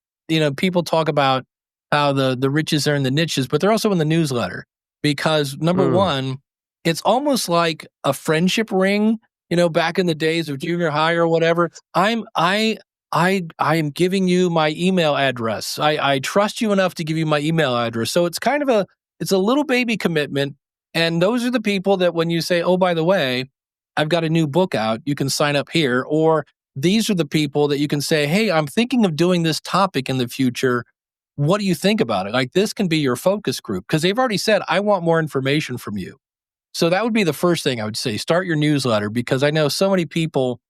people talk about how the riches are in the niches, but they're also in the newsletter, because number one, it's almost like a friendship ring, back in the days of junior high or whatever. I I am giving you my email address. I trust you enough to give you my email address. So it's kind of it's a little baby commitment. And those are the people that when you say, oh, by the way, I've got a new book out, you can sign up here. Or these are the people that you can say, hey, I'm thinking of doing this topic in the future. What do you think about it? Like this can be your focus group because they've already said, I want more information from you. So that would be the first thing I would say. Start your newsletter because I know so many people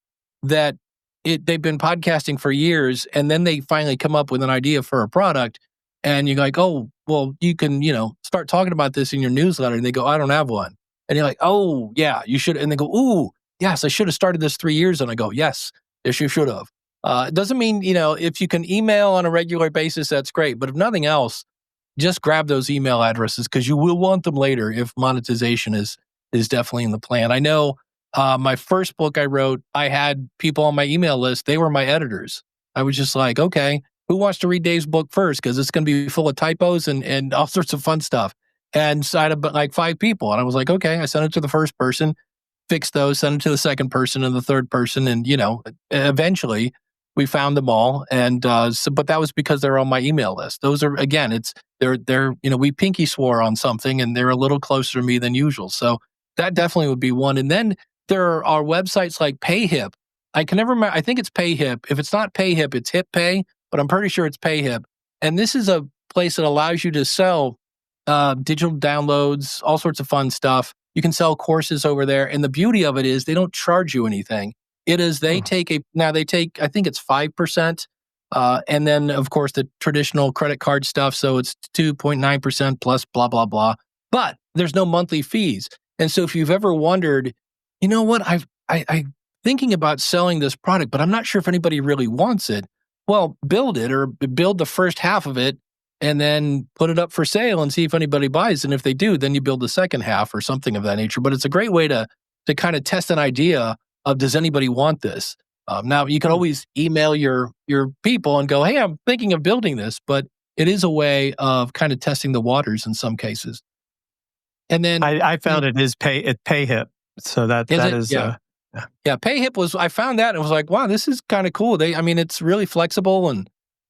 that they've been podcasting for years and then they finally come up with an idea for a product and you're like, oh, well, you can, start talking about this in your newsletter. And they go, I don't have one. And you're like, oh, yeah, you should. And they go, ooh, yes, I should have started this 3 years. And I go, yes, you should have. It doesn't mean, if you can email on a regular basis, that's great. But if nothing else, just grab those email addresses because you will want them later if monetization is definitely in the plan. I know my first book I wrote, I had people on my email list. They were my editors. I was just like, okay, who wants to read Dave's book first? Because it's going to be full of typos and all sorts of fun stuff. And so I had like 5 people. And I was like, okay, I sent it to the first person, fixed those, sent it to the second person and the third person. And, eventually we found them all. And but that was because they're on my email list. Those are, again, they're we pinky swore on something and they're a little closer to me than usual. So that definitely would be one. And then there are websites like PayHip. I can never remember. I think it's PayHip. If it's not PayHip, it's HipPay, but I'm pretty sure it's PayHip. And this is a place that allows you to sell digital downloads, all sorts of fun stuff. You can sell courses over there. And the beauty of it is they don't charge you anything. It is, they take, I think it's 5%. And then, of course, the traditional credit card stuff. So it's 2.9% plus blah, blah, blah. But there's no monthly fees. And so if you've ever wondered, you know what, I'm thinking about selling this product, but I'm not sure if anybody really wants it. Well, build it or build the first half of it and then put it up for sale and see if anybody buys. And if they do, then you build the second half or something of that nature. But it's a great way to kind of test an idea of, does anybody want this? Now, you can always email your people and go, hey, I'm thinking of building this. But it is a way of kind of testing the waters in some cases. And then I found it is PayHip. So that is yeah. PayHip was, I found that and was like, wow, this is kind of cool. It's really flexible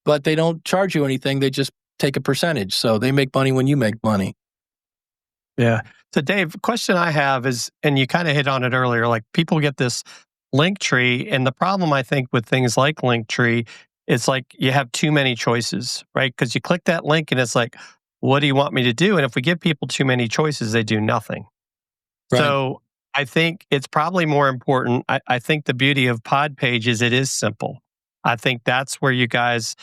but they don't charge you anything. They just take a percentage. So they make money when you make money. Yeah. So Dave, question I have is, and you kind of hit on it earlier, like people get this Linktree, and the problem I think with things like Linktree, it's like you have too many choices, right? Because you click that link and it's like, what do you want me to do? And if we give people too many choices, they do nothing. Right. So I think it's probably more important. I think the beauty of Podpage is it is simple. I think that's where you guys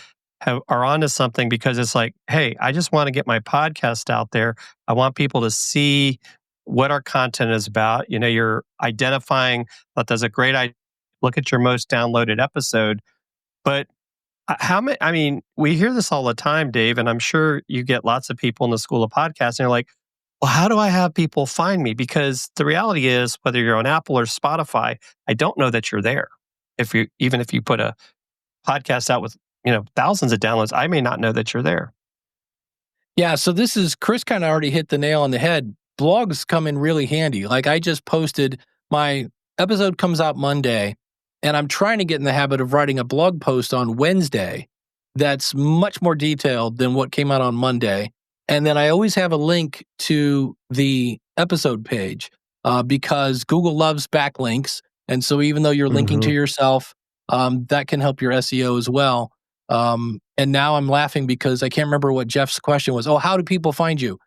are onto something because it's like, hey, I just want to get my podcast out there. I want people to see what our content is about. You're identifying that there's a great idea. Look at your most downloaded episode. But how many, we hear this all the time, Dave, and I'm sure you get lots of people in the School of Podcasting. They're like, well, how do I have people find me? Because the reality is, whether you're on Apple or Spotify, I don't know that you're there. Even if you put a podcast out with thousands of downloads, I may not know that you're there. Yeah, so Chris kind of already hit the nail on the head. Blogs come in really handy. Like I just posted, my episode comes out Monday, and I'm trying to get in the habit of writing a blog post on Wednesday that's much more detailed than what came out on Monday. And then I always have a link to the epised page because Google loves backlinks. And so even though you're linking to yourself, that can help your SEO as well. And now I'm laughing because I can't remember what Jeff's question was. Oh, how do people find you?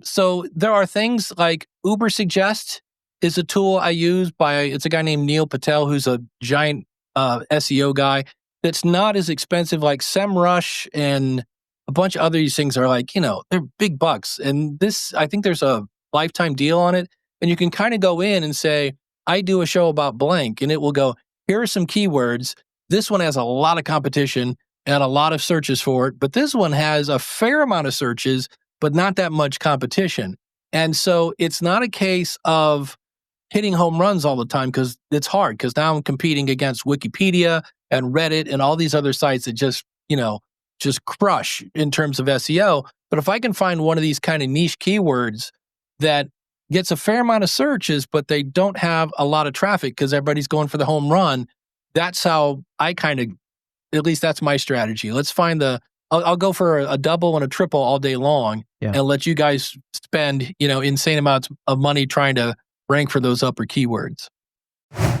So there are things like Uber Suggest is a tool I use it's a guy named Neil Patel, who's a giant SEO guy that's not as expensive. Like SEMrush and a bunch of other these things are like, they're big bucks. And this, I think there's a lifetime deal on it. And you can kind of go in and say, I do a show about blank, and it will go, here are some keywords. This one has a lot of competition and a lot of searches for it, but this one has a fair amount of searches, but not that much competition. And so it's not a case of hitting home runs all the time because it's hard, because now I'm competing against Wikipedia and Reddit and all these other sites that just crush in terms of SEO. But if I can find one of these kind of niche keywords that gets a fair amount of searches, but they don't have a lot of traffic because everybody's going for the home run, that's how I kind of at least that's my strategy. Let's find I'll go for a double and a triple all day long, and let you guys spend, insane amounts of money trying to rank for those upper keywords.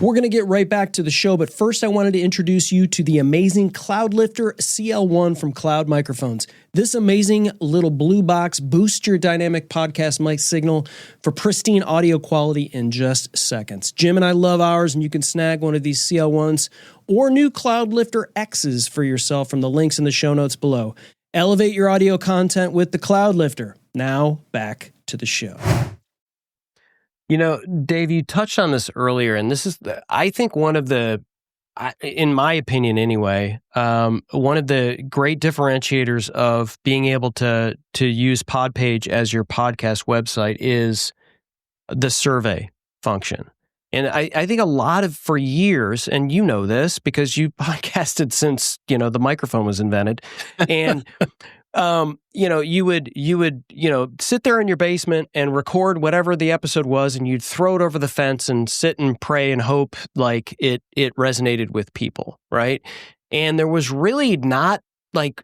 We're going to get right back to the show, but first I wanted to introduce you to the amazing Cloudlifter CL1 from Cloud Microphones. This amazing little blue box boosts your dynamic podcast mic signal for pristine audio quality in just seconds. Jim and I love ours, and you can snag one of these CL1s or new Cloudlifter X's for yourself from the links in the show notes below. Elevate your audio content with the Cloudlifter. Now, back to the show. Dave, you touched on this earlier, and this is, I think, one of the, in my opinion anyway, one of the great differentiators of being able to use Podpage as your podcast website is the survey function. And I think for years, and you know this because you podcasted since, the microphone was invented, and you would sit there in your basement and record whatever the episode was, and you'd throw it over the fence and sit and pray and hope like it resonated with people, right? And there was really not like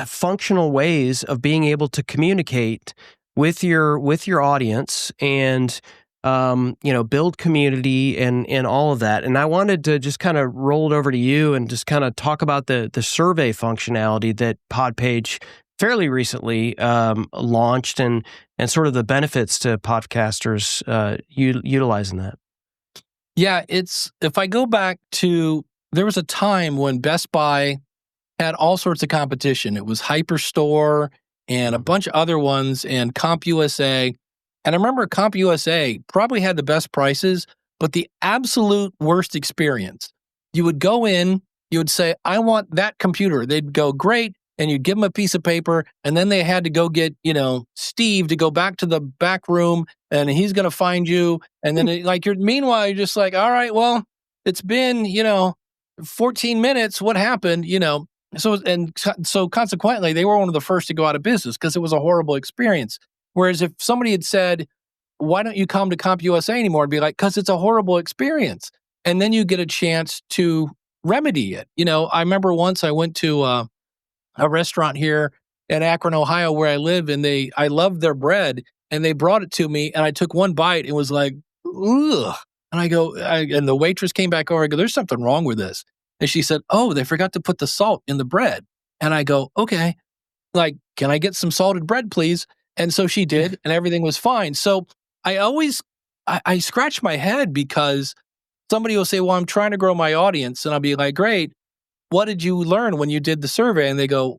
functional ways of being able to communicate with your audience and build community and all of that. And I wanted to just kind of roll it over to you and just kind of talk about the survey functionality that Podpage fairly recently launched and sort of the benefits to podcasters utilizing that. Yeah, if I go back to, there was a time when Best Buy had all sorts of competition. It was Hyperstore and a bunch of other ones and CompUSA. And I remember CompUSA probably had the best prices, but the absolute worst experience. You would go in, you would say, I want that computer. They'd go, great. And you'd give them a piece of paper. And then they had to go get, Steve to go back to the back room and he's going to find you. And then meanwhile, you're just like, all right, well, it's been, 14 minutes. What happened? So consequently, they were one of the first to go out of business because it was a horrible experience. Whereas if somebody had said, why don't you come to CompUSA anymore? It'd be like, because it's a horrible experience. And then you get a chance to remedy it. I remember once I went to a restaurant here in Akron, Ohio, where I live, and I loved their bread, and they brought it to me, and I took one bite. It was like, ugh. And and the waitress came back over. I go, there's something wrong with this. And she said, oh, they forgot to put the salt in the bread. And I go, okay, can I get some salted bread, please? And so she did, and everything was fine. So I scratch my head because somebody will say, well, I'm trying to grow my audience. And I'll be like, great. What did you learn when you did the survey? And they go,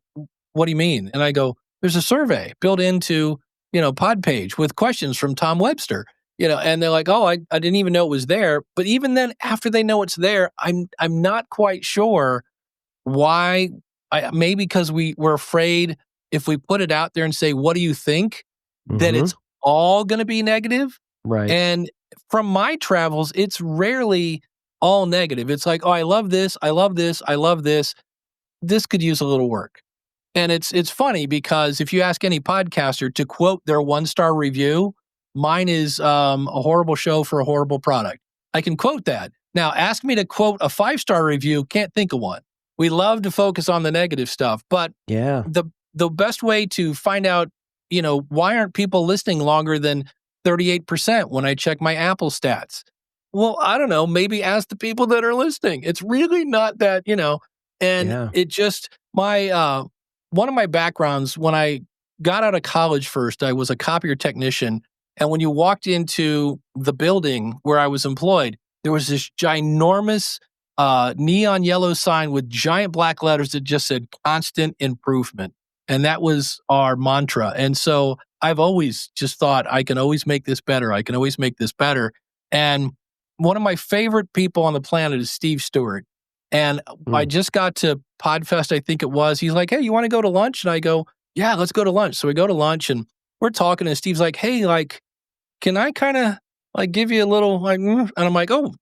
what do you mean? And I go, there's a survey built into, Podpage with questions from Tom Webster, and they're like, oh, I didn't even know it was there. But even then, after they know it's there, I'm not quite sure why. Maybe because we're afraid if we put it out there and say, what do you think? That it's all going to be negative. Right. And from my travels, it's rarely all negative. It's like, oh, I love this. I love this. I love this. This could use a little work. And it's funny because if you ask any podcaster to quote their 1-star review, mine is a horrible show for a horrible product. I can quote that. Now, ask me to quote a 5-star review, can't think of one. We love to focus on the negative stuff, but the best way to find out, why aren't people listening longer than 38% when I check my Apple stats? Well, I don't know, maybe ask the people that are listening. It's really not that, it just, one of my backgrounds, when I got out of college first, I was a copier technician. And when you walked into the building where I was employed, there was this ginormous neon yellow sign with giant black letters that just said constant improvement. And that was our mantra. And so I've always just thought, I can always make this better. I can always make this better. And one of my favorite people on the planet is Steve Stewart. And I just got to Podfest, I think it was. He's like, hey, you want to go to lunch? And I go, yeah, let's go to lunch. So we go to lunch and we're talking and Steve's like, hey, can I kind of give you a little and I'm like, oh,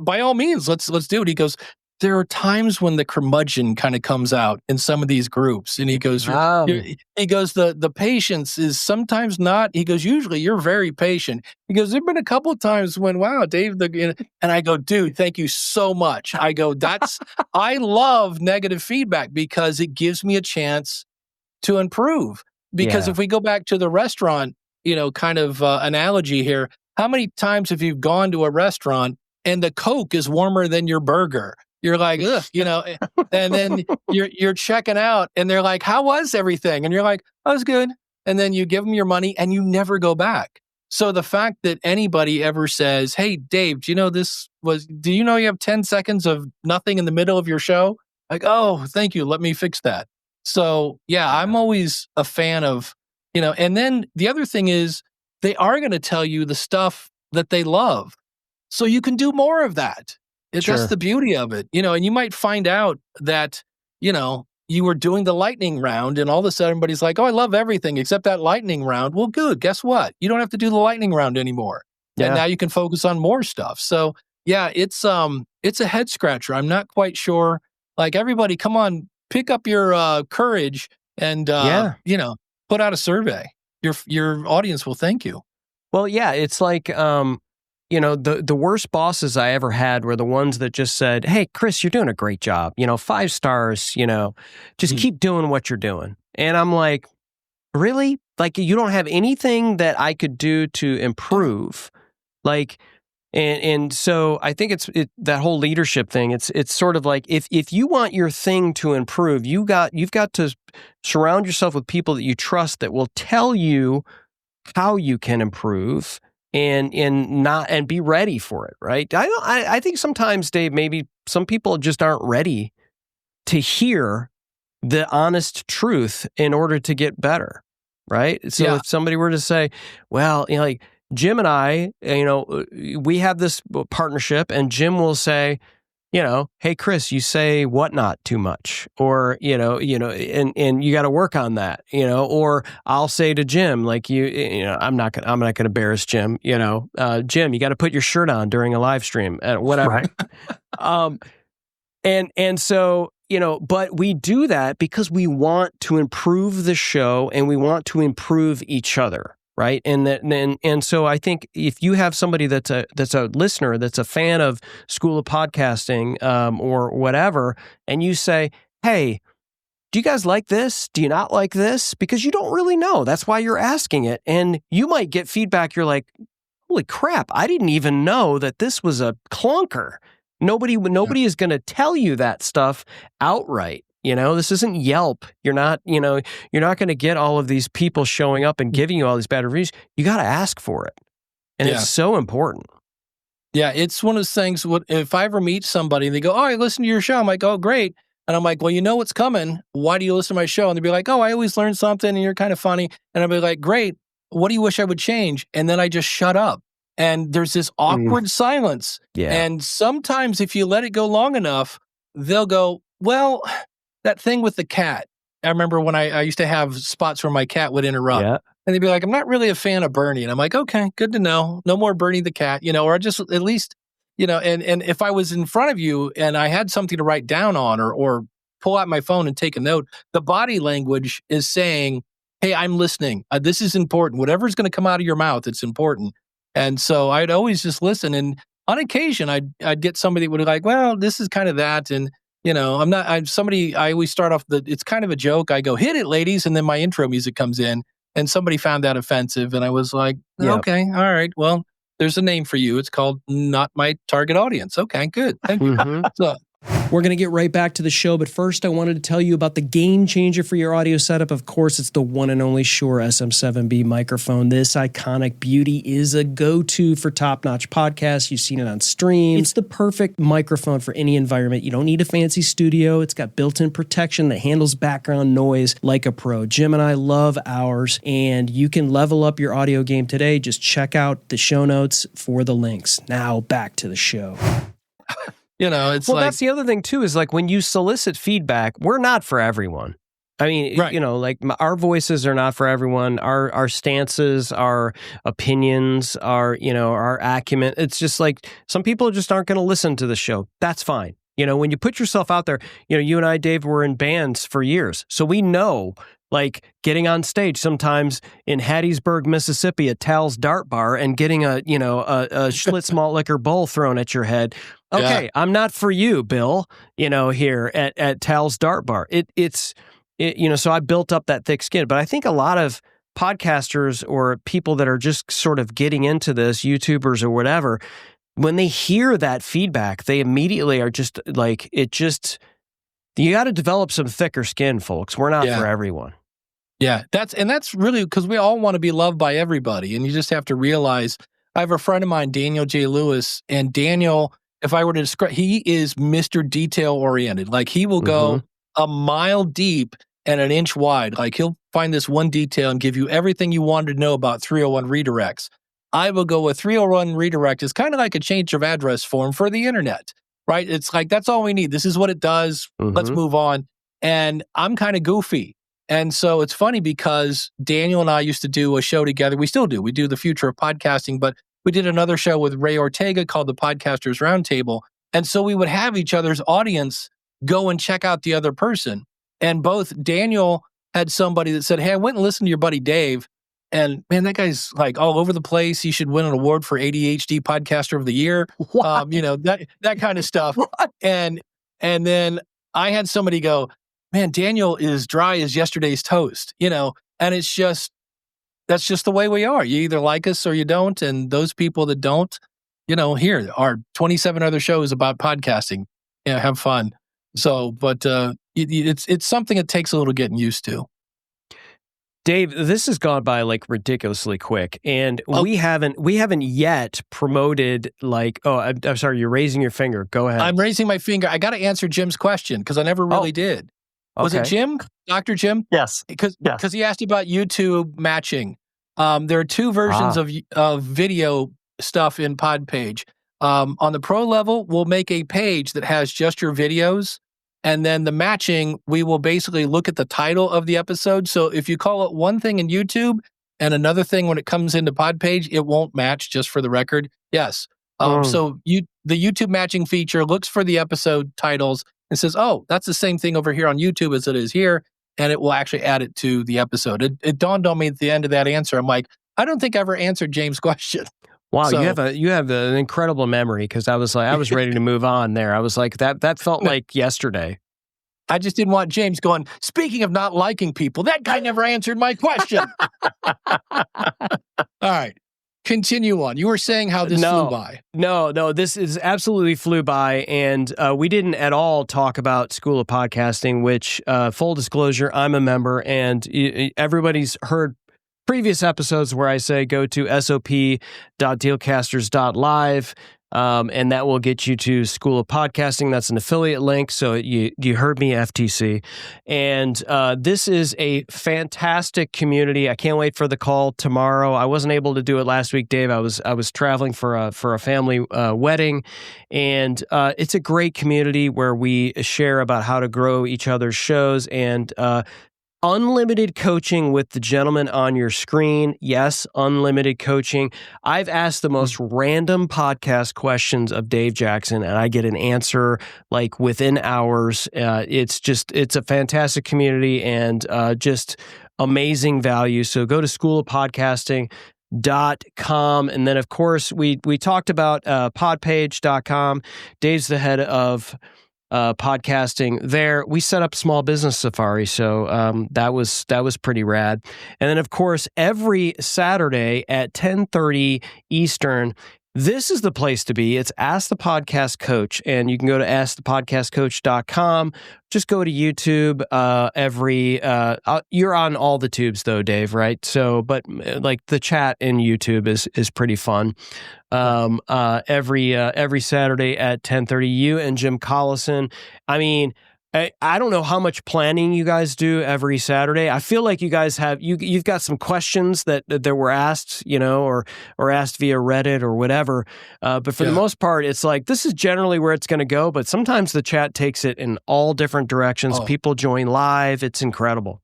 by all means, let's do it. He goes, there are times when the curmudgeon kind of comes out in some of these groups, and he goes, the patience is sometimes not. He goes, usually you're very patient. He goes, there've been a couple of times when, wow, Dave, and I go, dude, thank you so much. I go, I love negative feedback because it gives me a chance to improve. Because if we go back to the restaurant, kind of analogy here, how many times have you gone to a restaurant and the Coke is warmer than your burger? You're like, ugh, and then you're checking out and they're like, how was everything? And you're like, oh, it was good. And then you give them your money and you never go back. So the fact that anybody ever says, hey, Dave, do you know you have 10 seconds of nothing in the middle of your show? Like, oh, thank you. Let me fix that. So yeah, I'm always a fan of, and then the other thing is they are going to tell you the stuff that they love. So you can do more of that. That's the beauty of it, and you might find out that, you were doing the lightning round and all of a sudden everybody's like, oh, I love everything except that lightning round. Well, good. Guess what? You don't have to do the lightning round anymore. Yeah. And now you can focus on more stuff. So yeah, it's a head scratcher. I'm not quite sure. Like, everybody, come on, pick up your courage and, put out a survey. Your audience will thank you. Well, yeah, it's like, the worst bosses I ever had were the ones that just said, hey, Chris, you're doing a great job. 5 stars, just keep doing what you're doing. And I'm like, really? Like, you don't have anything that I could do to improve? Like, and so I think it's that whole leadership thing. It's sort of like, if you want your thing to improve, you've got to surround yourself with people that you trust that will tell you how you can improve. And be ready for it, right? I think sometimes, Dave, maybe some people just aren't ready to hear the honest truth in order to get better, right? So if somebody were to say, well, like Jim and I, we have this partnership, and Jim will say, hey, Chris, you say whatnot too much, or, and you got to work on that, or I'll say to Jim, like, I'm not going to embarrass Jim, Jim, you got to put your shirt on during a live stream, whatever. Right. And so, but we do that because we want to improve the show and we want to improve each other. Right. And so I think if you have somebody that's a listener, that's a fan of School of Podcasting or whatever, and you say, hey, do you guys like this? Do you not like this? Because you don't really know. That's why you're asking it. And you might get feedback. You're like, holy crap, I didn't even know that this was a clunker. Nobody is going to tell you that stuff outright. This isn't Yelp. You're not going to get all of these people showing up and giving you all these bad reviews. You got to ask for it. And it's so important. Yeah, it's one of those things. If I ever meet somebody and they go, oh, I listen to your show. I'm like, oh, great. And I'm like, well, you know what's coming. Why do you listen to my show? And they'd be like, oh, I always learn something and you're kind of funny. And I'd be like, great. What do you wish I would change? And then I just shut up. And there's this awkward silence. Yeah. And sometimes if you let it go long enough, they'll go, well, that thing with the cat. I remember when I used to have spots where my cat would interrupt. Yeah. And they'd be like, I'm not really a fan of Bernie. And I'm like, okay, good to know. No more Bernie the cat, or just at least, and if I was in front of you and I had something to write down on or pull out my phone and take a note, the body language is saying, hey, I'm listening. This is important. Whatever's going to come out of your mouth, it's important. And so I'd always just listen. And on occasion, I'd get somebody that would be like, well, this is kind of that. And I always start off it's kind of a joke. I go, hit it, ladies. And then my intro music comes in and somebody found that offensive. And I was like, okay, all right. Well, there's a name for you. It's called Not My Target Audience. Okay, good. Thank you. So, we're going to get right back to the show, but first I wanted to tell you about the game changer for your audio setup. Of course, it's the one and only Shure SM7B microphone. This iconic beauty is a go-to for top-notch podcasts. You've seen it on streams. It's the perfect microphone for any environment. You don't need a fancy studio. It's got built-in protection that handles background noise like a pro. Jim and I love ours, and you can level up your audio game today. Just check out the show notes for the links. Now, back to the show. It's that's the other thing too, is like when you solicit feedback, we're not for everyone. I mean, right. Our voices are not for everyone. Our stances, our opinions, our acumen. It's just like some people just aren't going to listen to the show. That's fine. When you put yourself out there, you and I, Dave, were in bands for years. So we know, like, getting on stage sometimes in Hattiesburg, Mississippi at Tal's Dart Bar and getting a Schlitz malt liquor bowl thrown at your head. Okay, yeah. I'm not for you, Bill, here at Tal's Dart Bar. So I built up that thick skin. But I think a lot of podcasters or people that are just sort of getting into this, YouTubers or whatever, when they hear that feedback, they immediately are just like, you got to develop some thicker skin, folks. We're not for everyone. Yeah, that's really because we all want to be loved by everybody. And you just have to realize, I have a friend of mine, Daniel J. Lewis, and Daniel, if I were to describe, he is Mr. Detail oriented. Like, he will go a mile deep and an inch wide. Like, he'll find this one detail and give you everything you wanted to know about 301 redirects. I will go with 301 redirect is kind of like a change of address form for the internet, right? It's like, that's all we need. This is what it does. Let's move on. And I'm kind of goofy. And so it's funny because Daniel and I used to do a show together. We still do. We do the future of podcasting, but we did another show with Ray Ortega called the Podcasters Roundtable. And so we would have each other's audience go and check out the other person. And both Daniel had somebody that said, hey, I went and listened to your buddy Dave. And man, that guy's like all over the place. He should win an award for ADHD Podcaster of the Year. That kind of stuff. And then I had somebody go, man, Daniel is dry as yesterday's toast, and that's just the way we are. You either like us or you don't. And those people that don't, here are 27 other shows about podcasting. Have fun. So, but it's something that takes a little getting used to. Dave, this has gone by like ridiculously quick, and we haven't yet promoted I'm sorry, you're raising your finger. Go ahead. I'm raising my finger. I got to answer Jim's question because I never really did. Was it Jim? Dr. Jim? Yes. Because he asked about YouTube matching. There are two versions of video stuff in PodPage. On the pro level, we'll make a page that has just your videos. And then the matching, we will basically look at the title of the episode. So if you call it one thing in YouTube and another thing when it comes into PodPage, it won't match, just for the record. Yes. So the YouTube matching feature looks for the episode titles and says, oh, that's the same thing over here on YouTube as it is here. And it will actually add it to the episode. It dawned on me at the end of that answer. I'm like, I don't think I ever answered James' question. Wow, so, you have an incredible memory, because I was ready to move on there. I was like, that felt like yesterday. I just didn't want James going, speaking of not liking people, that guy never answered my question. All right. Continue on. You were saying how this flew by. No, this is absolutely flew by. And we didn't at all talk about School of Podcasting, which, full disclosure, I'm a member, and everybody's heard previous episodes where I say go to sop.dealcasters.live, and that will get you to School of Podcasting. That's an affiliate link. So you heard me, FTC. And this is a fantastic community. I can't wait for the call tomorrow. I wasn't able to do it last week, Dave. I was traveling for a family wedding, and it's a great community where we share about how to grow each other's shows, and unlimited coaching with the gentleman on your screen. Yes, unlimited coaching. I've asked the most random podcast questions of Dave Jackson, and I get an answer like within hours. It's a fantastic community, and just amazing value. So go to schoolofpodcasting.com. And then, of course, we talked about podpage.com. Dave's the head of podcasting there. We set up Small Business Safari, so that was pretty rad. And then, of course, every Saturday at 10:30 Eastern, this is the place to be. It's Ask the Podcast Coach, and you can go to askthepodcastcoach.com. Just go to YouTube. You're on all the tubes though, Dave, right? So, but like the chat in YouTube is pretty fun. Every Saturday at 10:30, you and Jim Collison. I mean, I don't know how much planning you guys do every Saturday. I feel like you guys have you've got some questions that were asked, or asked via Reddit or whatever. But for the most part, it's like this is generally where it's going to go. But sometimes the chat takes it in all different directions. People join live. It's incredible.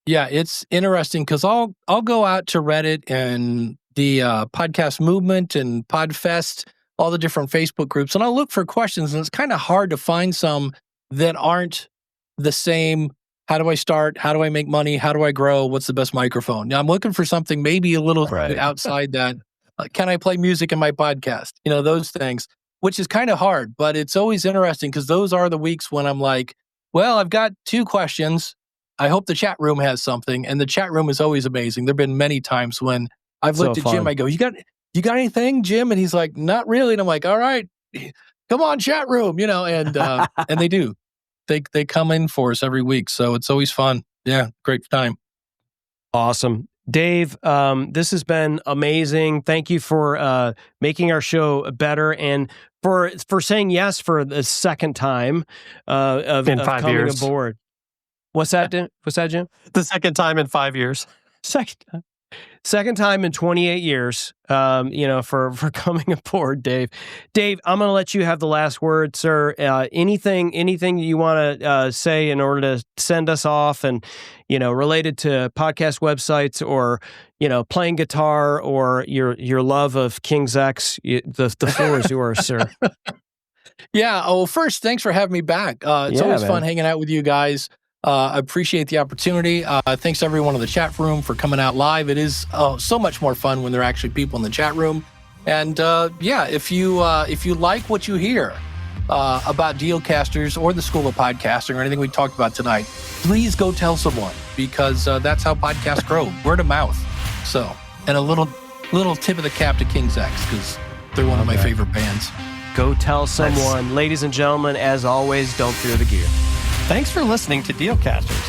Yeah, it's interesting because I'll go out to Reddit and the podcast movement and Podfest all the different Facebook groups, and I'll look for questions, and it's kind of hard to find some that aren't the same. How do I start? How do I make money? How do I grow? What's the best microphone? Now, I'm looking for something maybe a little outside that. Can I play music in my podcast? Those things, which is kind of hard, but it's always interesting because those are the weeks when I'm like, well, I've got 2 questions. I hope the chat room has something. And the chat room is always amazing. There've been many times when I've looked at Jim, I go, you got anything, Jim? And he's like, not really. And I'm like, all right, come on, chat room, and they do. They come in for us every week. So it's always fun. Yeah, great time. Awesome. Dave, this has been amazing. Thank you for making our show better and for saying yes for the second time of 5 coming years. aboard. What's that, Jim? The second time in 5 years. Second time in 28 years, for coming aboard, Dave. Dave, I'm going to let you have the last word, sir. Anything you want to say in order to send us off and, related to podcast websites or, playing guitar or your love of King's X, the floor is yours, sir. Yeah. Oh, first, thanks for having me back. It's always fun hanging out with you guys. I appreciate the opportunity. Thanks to everyone in the chat room for coming out live. It is so much more fun when there are actually people in the chat room. And if you like what you hear about Dealcasters or the School of Podcasting or anything we talked about tonight, please go tell someone because that's how podcasts grow, word of mouth. So, and a little tip of the cap to King's X because they're one of my favorite bands. Go tell someone. Ladies and gentlemen, as always, don't fear the gear. Thanks for listening to Dealcasters.